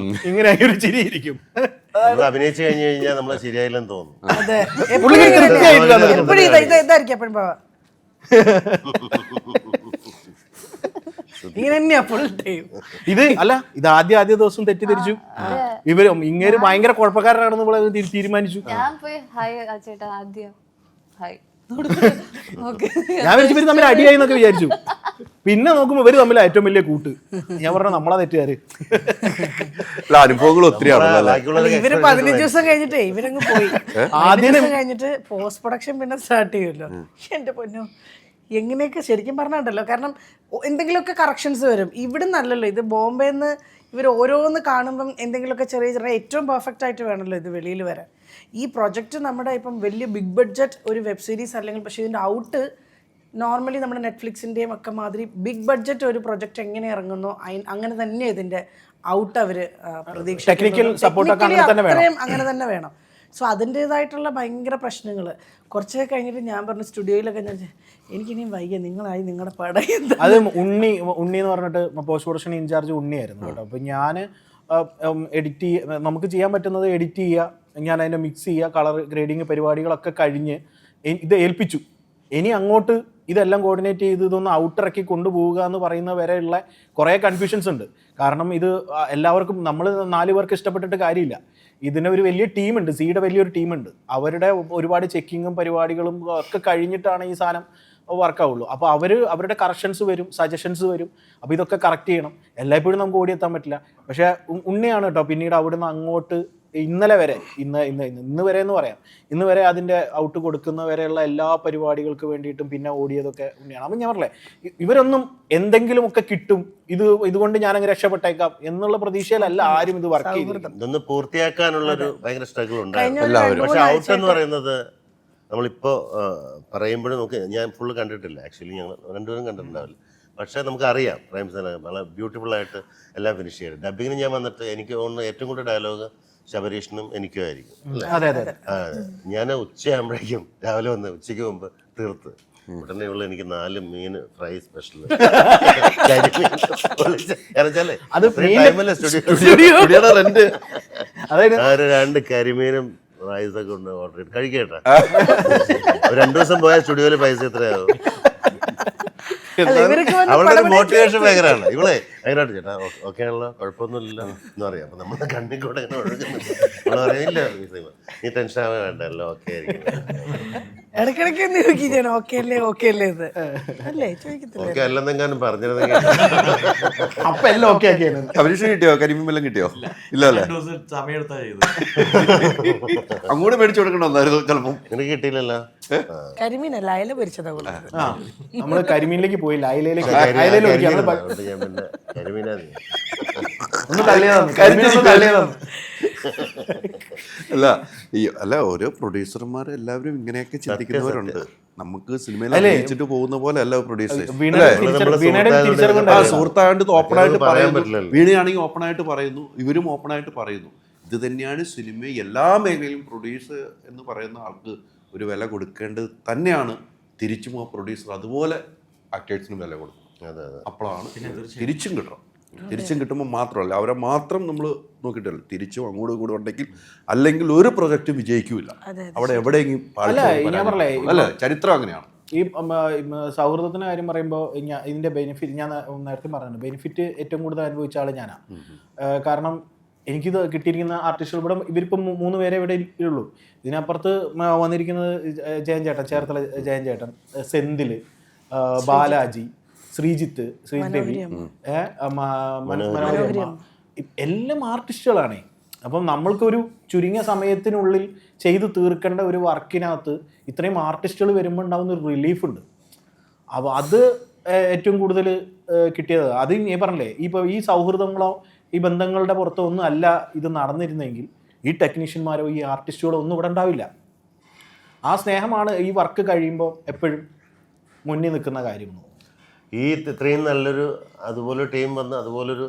ഇങ്ങനെ ഒരു ചിരി ഇരിക്കും. അഭിനയിച്ചു കഴിഞ്ഞു കഴിഞ്ഞാൽ നമ്മളെ ശരിയായില്ലെന്ന് തോന്നും. ഇത് അല്ല, ഇത് ആദ്യ ദിവസം തെറ്റിദ്ധരിച്ചു. ഇങ്ങേര് ഭയങ്കര കുഴപ്പക്കാരനാണെന്ന് തീരുമാനിച്ചു. ഞാൻ വിചാരിച്ചു ഇവര് തമ്മിൽ അടിയായി എന്നൊക്കെ വിചാരിച്ചു. പിന്നെ നോക്കുമ്പോ ഇവര് തമ്മിൽ ഏറ്റവും വലിയ കൂട്ട്. ഞാൻ പറഞ്ഞ നമ്മളാ തെറ്റുകാര്. അനുഭവങ്ങൾ ഒത്തിരി ഇവര് 15 ദിവസം കഴിഞ്ഞിട്ടേ ഇവരങ്ങ് പോയി. ആദ്യം കഴിഞ്ഞിട്ട് പോസ്റ്റ് പ്രൊഡക്ഷൻ പിന്നെ സ്റ്റാർട്ട് ചെയ്യുമല്ലോ. എന്റെ പൊന്നോ, എങ്ങനെയൊക്കെ ശരിക്കും പറഞ്ഞിട്ടല്ലോ. കാരണം എന്തെങ്കിലുമൊക്കെ കറക്ഷൻസ് വരും. ഇവിടെ നല്ലല്ലോ, ഇത് ബോംബെന്ന് ഇവർ ഓരോന്ന് കാണുമ്പം എന്തെങ്കിലുമൊക്കെ ചെറിയ ഏറ്റവും പെർഫെക്റ്റ് ആയിട്ട് വേണമല്ലോ ഇത് വെളിയിൽ വരാൻ. ഈ പ്രൊജക്റ്റ് നമ്മുടെ ഇപ്പം വലിയ ബിഗ് ബഡ്ജറ്റ് ഒരു വെബ് സീരീസ് അല്ലെങ്കിൽ, പക്ഷേ ഇതിൻ്റെ ഔട്ട് നോർമലി നമ്മുടെ നെറ്റ്ഫ്ലിക്സിൻ്റെയും ഒക്കെ മാതിരി ബിഗ് ബഡ്ജറ്റ് ഒരു പ്രൊജക്റ്റ് എങ്ങനെ ഇറങ്ങുന്നോ അങ്ങനെ തന്നെ ഇതിൻ്റെ ഔട്ട് അവർ പ്രതീക്ഷിക്കും. അങ്ങനെ തന്നെ വേണം. സോ അതിൻ്റേതായിട്ടുള്ള ഭയങ്കര പ്രശ്നങ്ങൾ കുറച്ചൊക്കെ കഴിഞ്ഞിട്ട് ഞാൻ പറഞ്ഞു സ്റ്റുഡിയോയിലൊക്കെ ഞാൻ എനിക്കിനിയും വയ്യ, നിങ്ങളായി നിങ്ങളുടെ പടം. അത് ഉണ്ണി എന്ന് പറഞ്ഞിട്ട് പോസ്റ്റ് പ്രൊഡക്ഷൻ ഇൻചാർജ് ഉണ്ണിയായിരുന്നു കേട്ടോ. അപ്പോൾ ഞാൻ എഡിറ്റ് നമുക്ക് ചെയ്യാൻ പറ്റുന്നത് എഡിറ്റ് ചെയ്യുക, ഞാൻ അതിനെ മിക്സ് ചെയ്യുക, കളർ ഗ്രേഡിങ് പരിപാടികളൊക്കെ കഴിഞ്ഞ് ഇത് ഏൽപ്പിച്ചു. ഇനി അങ്ങോട്ട് ഇതെല്ലാം കോർഡിനേറ്റ് ചെയ്ത് ഇതൊന്ന് ഔട്ടിറക്കി കൊണ്ടുപോവുക എന്ന് പറയുന്ന വരെയുള്ള കുറേ കൺഫ്യൂഷൻസ് ഉണ്ട്. കാരണം ഇത് എല്ലാവർക്കും നമ്മൾ 4 പേർക്ക് ഇഷ്ടപ്പെട്ടിട്ട് കാര്യമില്ല. ഇതിന് ഒരു വലിയ ടീമുണ്ട്, സിയുടെ വലിയൊരു ടീമുണ്ട്. അവരുടെ ഒരുപാട് ചെക്കിങ്ങും പരിപാടികളും ഒക്കെ കഴിഞ്ഞിട്ടാണ് ഈ സാധനം വർക്കാവുള്ളൂ. അപ്പോൾ അവരുടെ കറക്ഷൻസ് വരും, സജഷൻസ് വരും. അപ്പോൾ ഇതൊക്കെ കറക്റ്റ് ചെയ്യണം. എല്ലായ്പ്പോഴും നമുക്ക് ഓടിയെത്താൻ പറ്റില്ല. പക്ഷേ ഉണ്ണിയാണ് കേട്ടോ പിന്നീട് അവിടുന്ന് അങ്ങോട്ട് ഇന്നലെ വരെ ഇന്ന് വരെ എന്ന് പറയാം, ഇന്ന് വരെ അതിൻ്റെ ഔട്ട് കൊടുക്കുന്ന വരെയുള്ള എല്ലാ പരിപാടികൾക്ക് വേണ്ടിയിട്ടും പിന്നെ ഓടിയതൊക്കെ ഉണ്ണിയാണ്. അപ്പം ഞാൻ പറഞ്ഞേ, ഇവരൊന്നും എന്തെങ്കിലുമൊക്കെ കിട്ടും, ഇതുകൊണ്ട് ഞാനങ്ങ് രക്ഷപ്പെട്ടേക്കാം എന്നുള്ള പ്രതീക്ഷയിലല്ല ആരും ഇത് വർക്ക് ചെയ്തിരുന്നത്. ഇതൊന്ന് പൂർത്തിയാക്കാനുള്ളൊരു ഭയങ്കര സ്ട്രഗിൾ ഉണ്ടായിരുന്നു. പക്ഷെ ഔട്ട് എന്ന് പറയുന്നത് നമ്മളിപ്പോൾ പറയുമ്പോഴും നമുക്ക്, ഞാൻ ഫുള്ള് കണ്ടിട്ടില്ല ആക്ച്വലി, ഞങ്ങൾ രണ്ടുപേരും കണ്ടിട്ടുണ്ടാവില്ല. പക്ഷേ നമുക്കറിയാം പ്രേം സേന വളരെ ബ്യൂട്ടിഫുള്ളായിട്ട് എല്ലാം ഫിനിഷ് ചെയ്ത്. ഡബിങ്ങിന് ഞാൻ വന്നിട്ട് എനിക്ക് തോന്നുന്നു ഏറ്റവും കൂടുതൽ ഡയലോഗ് ശബരീഷിനും എനിക്കും ആയിരിക്കും. ഞാൻ ഉച്ചയാകുമ്പോഴേക്കും രാവിലെ വന്ന് ഉച്ചയ്ക്ക് മുമ്പ് തീർത്ത് ഉടനെ ഉള്ള എനിക്ക് 4 മീൻ ഫ്രൈ സ്പെഷ്യൽ ഒരു 2 കരിമീനും റൈസൊക്കെ ഉണ്ട് ഓർഡർ ചെയ്ത് കഴിക്കട്ടെ. 2 ദിവസം പോയാൽ സ്റ്റുഡിയോയിൽ പൈസ എത്രയാവും? അവളുടെ ഒരു മോട്ടിവേഷൻ ഭയങ്കരമാണ്. ഇവളെ ഭയങ്കരമായിട്ട് ചേട്ടാ ഓക്കെ ആണല്ലോ, കുഴപ്പമൊന്നുമില്ല എന്ന് പറയാം. അപ്പൊ നമ്മുടെ കണ്ണിൽ കൂടെ ഇങ്ങനെ ഒഴുകുന്നുണ്ട്. അവള് പറയില്ല നീ ടെൻഷൻ ആവാൻ വേണ്ടല്ലോ, ഓക്കെ ആയിരിക്കും. ഇടയ്ക്കിടയ്ക്ക് ഓക്കെ അല്ലേ ഓക്കെ അല്ലേ ഇത് അല്ലേ ചോദിക്കത്തില്ല. ഓക്കെ അല്ലെന്നെങ്ങാനും പറഞ്ഞിരുന്നെങ്കിൽ അപ്പൊ എല്ലാം ഓക്കെ ആക്കിയാണ്. അഭിനേഷം കിട്ടിയോ? കരിമീൻ വല്ലതും കിട്ടിയോ? ഇല്ലല്ലേ? സമയമെടുത്താ ചെയ്തു. അങ്ങോട്ട് മേടിച്ചു കൊടുക്കണമെന്നായിരുന്നു ചിലപ്പം. നിനക്ക് കിട്ടിയില്ലല്ലോ. കരിമീനല്ല അയല പൊരിച്ചതാ. നമ്മള് കരിമീനിലേക്ക് പോയില്ല, അയലയിലേക്ക്. ഞാൻ പിന്നെ കരിമീനാ അല്ല ഓരോ പ്രൊഡ്യൂസർമാർ എല്ലാവരും ഇങ്ങനെയൊക്കെ ചിന്തിക്കുന്നവരുണ്ട്. നമുക്ക് സിനിമയിൽ അഭിനയിച്ചിട്ട് പോകുന്ന പോലെ അല്ല പ്രൊഡ്യൂസേഴ്സ്. സുഹൃത്തായിട്ട് ഓപ്പൺ ആയിട്ട് പറയുന്നു, വീണയാണെങ്കിൽ ഓപ്പൺ ആയിട്ട് പറയുന്നു, ഇവരും ഓപ്പൺ ആയിട്ട് പറയുന്നു. ഇത് തന്നെയാണ് സിനിമ എല്ലാ മേഖലയിലും പ്രൊഡ്യൂസർ എന്ന് പറയുന്ന ആൾക്ക് ഒരു വില കൊടുക്കേണ്ടത് തന്നെയാണ്. തിരിച്ചും ആ പ്രൊഡ്യൂസർ അതുപോലെ ആക്ടേഴ്സിന് വില കൊടുക്കും. അപ്പോഴാണ് തിരിച്ചും കിട്ടണം. തിരിച്ചും കിട്ടുമ്പോൾ മാത്രമല്ല, അവരെ മാത്രം നമ്മൾ നോക്കിയിട്ടല്ല, തിരിച്ചും അങ്ങോട്ടും കൂടെ ഉണ്ടെങ്കിൽ അല്ലെങ്കിൽ ഒരു പ്രൊജക്റ്റും വിജയിക്കൂല. അവിടെ എവിടെയെങ്കിലും അല്ല, ചരിത്രം അങ്ങനെയാണ്. ഈ സൗഹൃദത്തിൻ്റെ കാര്യം പറയുമ്പോൾ ഇതിൻ്റെ ബെനിഫിറ്റ് ഞാൻ നേരത്തെ പറഞ്ഞു, ബെനിഫിറ്റ് ഏറ്റവും കൂടുതൽ അനുഭവിച്ച ആൾ ഞാനാണ്. കാരണം എനിക്കിത് കിട്ടിയിരിക്കുന്ന ആർട്ടിസ്റ്റുകൾ ഇവിടെ ഇവരിപ്പം 3 പേരെ ഇവിടെ ഉള്ളൂ. ഇതിനപ്പുറത്ത് വന്നിരിക്കുന്നത് ജയൻ ചേട്ടൻ, ചേർത്തല ജയൻ ചേട്ടൻ, സെന്തിൽ, ബാലാജി, ശ്രീജിത്ത് രവി, മനോരമ, എല്ലാം ആർട്ടിസ്റ്റുകളാണ്. അപ്പം നമ്മൾക്കൊരു ചുരുങ്ങിയ സമയത്തിനുള്ളിൽ ചെയ്ത് തീർക്കേണ്ട ഒരു വർക്കിനകത്ത് ഇത്രയും ആർട്ടിസ്റ്റുകൾ വരുമ്പോൾ ഉണ്ടാകുന്ന ഒരു റിലീഫുണ്ട്. അപ്പോൾ അത് ഏറ്റവും കൂടുതൽ കിട്ടിയത്. അത് ഞാൻ പറഞ്ഞില്ലേ, ഇപ്പോൾ ഈ സൗഹൃദങ്ങളോ ഈ ബന്ധങ്ങളുടെ പുറത്തോ ഒന്നും അല്ല ഇത് നടന്നിരുന്നെങ്കിൽ ഈ ടെക്നീഷ്യന്മാരോ ഈ ആർട്ടിസ്റ്റുകളോ ഒന്നും ഇവിടെ ഉണ്ടാവില്ല. ആ സ്നേഹമാണ് ഈ വർക്ക് കഴിയുമ്പോൾ എപ്പോഴും മുന്നിൽ നിൽക്കുന്ന കാര്യം. ഈ ഇത്രയും നല്ലൊരു അതുപോലെ ടീം വന്ന് അതുപോലൊരു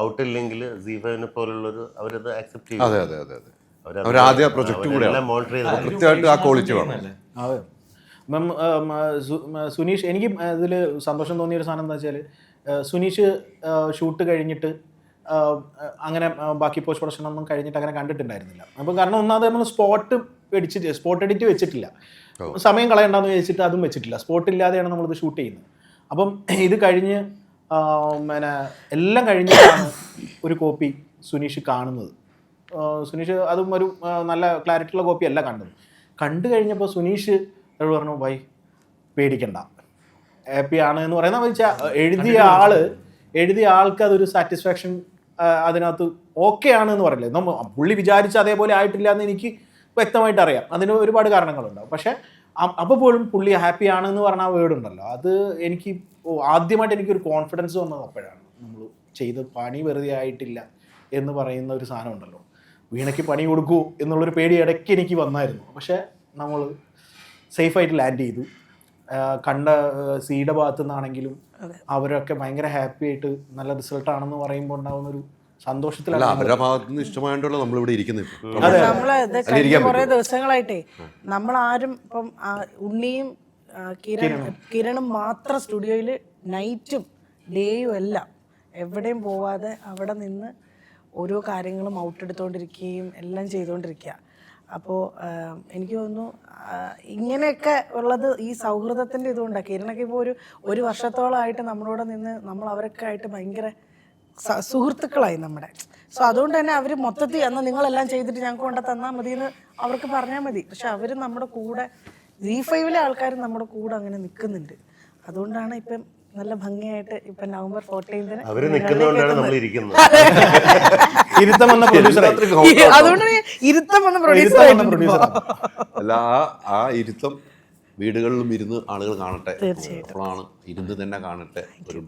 ഔട്ടില്ലെങ്കിൽ Z5 പോലുള്ളൊരു അവരത് അക്സെപ്റ്റ് ചെയ്യും. സുനീഷ്, എനിക്ക് ഇതിൽ സന്തോഷം തോന്നിയൊരു സാധനം എന്താ വെച്ചാൽ, സുനീഷ് ഷൂട്ട് കഴിഞ്ഞിട്ട് അങ്ങനെ ബാക്കി പോസ്റ്റ് പ്രൊഡക്ഷൻ ഒന്നും കഴിഞ്ഞിട്ട് അങ്ങനെ കണ്ടിട്ടുണ്ടായിരുന്നില്ല. അപ്പോൾ കാരണം ഒന്നാമത് നമ്മൾ സ്പോട്ട് എഡിറ്റ് വെച്ചിട്ടില്ല, സമയം കളയണ്ടെന്ന് വെച്ചിട്ട് അതും വെച്ചിട്ടില്ല. സ്പോട്ട് ഇല്ലാതെയാണ് നമ്മളിത് ഷൂട്ട് ചെയ്യുന്നത്. അപ്പം ഇത് കഴിഞ്ഞ് പിന്നെ എല്ലാം കഴിഞ്ഞിട്ടാണ് ഒരു കോപ്പി സുനീഷ് കാണുന്നത്. സുനീഷ് അതും ഒരു നല്ല ക്ലാരിറ്റിയുള്ള കോപ്പി അല്ല കണ്ടു കഴിഞ്ഞപ്പോൾ സുനീഷ് പറഞ്ഞു, ബൈ പേടിക്കണ്ട, ഹാപ്പിയാണ് എന്ന് പറയുന്നത് വെച്ചാൽ എഴുതിയ ആൾക്ക് അതൊരു സാറ്റിസ്ഫാക്ഷൻ അതിനകത്ത് ഓക്കെ ആണ് എന്ന് പറയില്ലേ. പുള്ളി വിചാരിച്ച അതേപോലെ ആയിട്ടില്ല എന്ന് എനിക്ക് വ്യക്തമായിട്ട് അറിയാം. അതിന് ഒരുപാട് കാരണങ്ങളുണ്ടാവും. പക്ഷേ അപ്പോൾ പോലും പുള്ളി ഹാപ്പി ആണെന്ന് പറഞ്ഞ ആ വേർഡ് ഉണ്ടല്ലോ, അത് എനിക്ക് ആദ്യമായിട്ട് എനിക്കൊരു കോൺഫിഡൻസ് വന്നത് അപ്പോഴാണ്. നമ്മൾ ചെയ്ത് പണി വെറുതെ ആയിട്ടില്ല എന്ന് പറയുന്ന ഒരു സാധനം ഉണ്ടല്ലോ, വീണയ്ക്ക് പണി കൊടുക്കൂ എന്നുള്ളൊരു പേടി ഇടയ്ക്ക് എനിക്ക് വന്നായിരുന്നു. പക്ഷേ നമ്മൾ സേഫായിട്ട് ലാൻഡ് ചെയ്തു. കണ്ട സിയുടെ ഭാഗത്തു നിന്നാണെങ്കിലും അവരൊക്കെ ഭയങ്കര ഹാപ്പി ആയിട്ട് നല്ല റിസൾട്ടാണെന്ന് പറയുമ്പോൾ ഉണ്ടാകുന്നൊരു സന്തോഷത്തിലാണ്. അവരുടെ ഭാഗത്ത് നിന്ന് ഇഷ്ടമായിട്ടുള്ള നമ്മളിവിടെ ഇരിക്കുന്നത്. കുറെ ദിവസങ്ങളായിട്ടേ നമ്മളാരും ഇപ്പം ഉണ്ണിയും കിരണും മാത്രം സ്റ്റുഡിയോയിൽ നൈറ്റും ഡേയും എല്ലാം എവിടെയും പോവാതെ അവിടെ നിന്ന് ഓരോ കാര്യങ്ങളും ഔട്ടെടുത്തോണ്ടിരിക്കുകയും എല്ലാം ചെയ്തുകൊണ്ടിരിക്കുക. അപ്പോൾ എനിക്ക് തോന്നുന്നു ഇങ്ങനെയൊക്കെ ഉള്ളത് ഈ സൗഹൃദത്തിൻ്റെ ഇതുകൊണ്ടാണ്. കിരണൊക്കെ ഇപ്പോൾ ഒരു വർഷത്തോളമായിട്ട് നമ്മളോട് നിന്ന് നമ്മൾ അവരൊക്കെ ആയിട്ട് ഭയങ്കര സുഹൃത്തുക്കളായി നമ്മുടെ. സോ അതുകൊണ്ട് തന്നെ അവർ മൊത്തത്തിൽ എന്നാൽ നിങ്ങളെല്ലാം ചെയ്തിട്ട് ഞങ്ങൾക്ക് കൊണ്ട് തന്നാൽ മതി എന്ന് അവർക്ക് പറഞ്ഞാൽ മതി. പക്ഷെ അവർ നമ്മുടെ കൂടെ Z5-ലെ ആൾക്കാർ നമ്മുടെ കൂടെ അങ്ങനെ നിൽക്കുന്നുണ്ട്. അതുകൊണ്ടാണ് ഇപ്പം നല്ല ഭംഗിയായിട്ട് ഇപ്പം November 14th അവര് നിൽക്കുന്നതുകൊണ്ടാണ് നമ്മൾ ഇരിക്കുന്നത്. ഇരുത്തം വന്ന പ്രൊഡ്യൂസർ അതുകൊണ്ട് ഇരുത്തം വന്ന പ്രൊഡ്യൂസർ അല്ല ആ ഇരുത്തം വീടുകളിലും ഇരുന്ന് ആളുകൾ കാണട്ടെ. അപ്പോഴാണ് ഇരുന്ന് തന്നെ കാണട്ടെ. ഒരു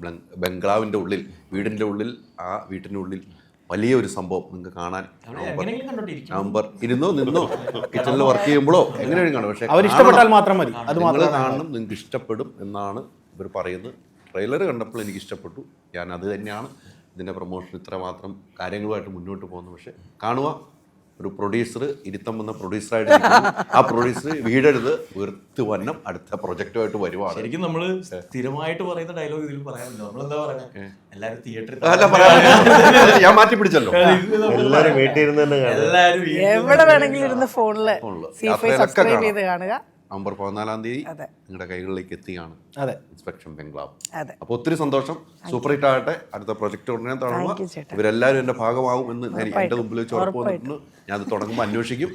ബംഗ്ലാവിൻ്റെ ഉള്ളിൽ, വീടിൻ്റെ ഉള്ളിൽ, ആ വീട്ടിൻ്റെ ഉള്ളിൽ വലിയൊരു സംഭവം നിങ്ങൾക്ക് കാണാൻ നവംബർ ഇരുന്നോ നിന്നോ കിച്ചണിൽ വർക്ക് ചെയ്യുമ്പോഴോ എങ്ങനെയാണ് കാണും. പക്ഷേ അവരിഷ്ടപ്പെട്ടാൽ മാത്രം മതി. അത് നിങ്ങൾ കാണണം, നിങ്ങൾക്ക് ഇഷ്ടപ്പെടും എന്നാണ് ഇവർ പറയുന്നത്. ട്രെയിലർ കണ്ടപ്പോൾ എനിക്ക് ഇഷ്ടപ്പെട്ടു. ഞാൻ അത് തന്നെയാണ് ഇതിൻ്റെ പ്രൊമോഷൻ ഇത്രമാത്രം കാര്യങ്ങളുമായിട്ട് മുന്നോട്ട് പോകുന്നത്. പക്ഷേ കാണുക, ഒരു പ്രൊഡ്യൂസർ ഇരുത്തം വന്ന പ്രൊഡ്യൂസറായിട്ട് ആ പ്രൊഡ്യൂസർ വീടെടുത്ത് ഉയർത്ത് വന്നം അടുത്ത പ്രൊജക്റ്റുമായിട്ട് വരുവാണ്. ശരിക്കും നമ്മള് സ്ഥിരമായിട്ട് പറയുന്ന ഡയലോഗ് ഇതിൽ പറയാമല്ലോ. നമ്മളെന്താ പറയുന്നത്, എല്ലാവരും തിയേറ്ററിൽ ഞാൻ മാറ്റി പിടിച്ചല്ലോ. എല്ലാവരും വീട്ടിൽ ഇരുന്ന് തന്നെ കാണും. എല്ലാവരും എവിടെ വേണമെങ്കിലും ഇരുന്ന് ഫോണില് Z5 സബ്സ്ക്രൈബ് ചെയ്ത് കാണുക. നവംബർ 14 നിങ്ങളുടെ കൈകളിലേക്ക് എത്തിയാണ് അതെ ഇൻസ്പെക്ഷൻ ബംഗ്ലാവ്. അതെ. അപ്പോൾ ഒത്തിരി സന്തോഷം. സൂപ്പർ ഹിറ്റ് ആകട്ടെ. അടുത്ത പ്രൊജക്ട് ഉടനെ തുടങ്ങുക. Thank you, ചേട്ടാ. ഇവരെല്ലാവരും എൻ്റെ ഭാഗമാവും എന്ന് എൻ്റെ മുമ്പിൽ വെച്ച് ഉറപ്പ് വന്നിട്ടുണ്ട്. ഞാൻ അത് തുടങ്ങുമ്പോൾ അന്വേഷിക്കും.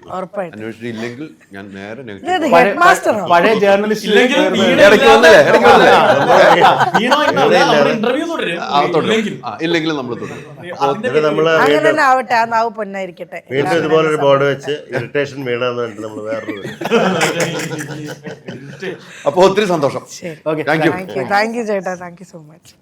അന്വേഷിച്ചില്ലെങ്കിൽ ഞാൻ നേരെ ഹെഡ് മാസ്റ്റർ പഴയ ജേർണലിസ്റ്റ് ഇടയ്ക്ക് വന്നില്ലേ ഇന്റർവ്യൂ തുടരും. ഇല്ലെങ്കിലും നമ്മൾ തുടരും. നമ്മള് അങ്ങനെ തന്നെ ആവട്ടെ. ആ നാവ് പൊന്നായിരിക്കട്ടെ. വീണ്ടും ഇതുപോലൊരു ബോർഡ് വെച്ച് ഇറിറ്റേഷൻ വീണാന്ന് പറഞ്ഞിട്ട് നമ്മൾ വേറൊരു അപ്പോൾ ഒത്തിരി സന്തോഷം. ശരി. Thank you. താങ്ക് യു ചേട്ടാ. Thank you so much.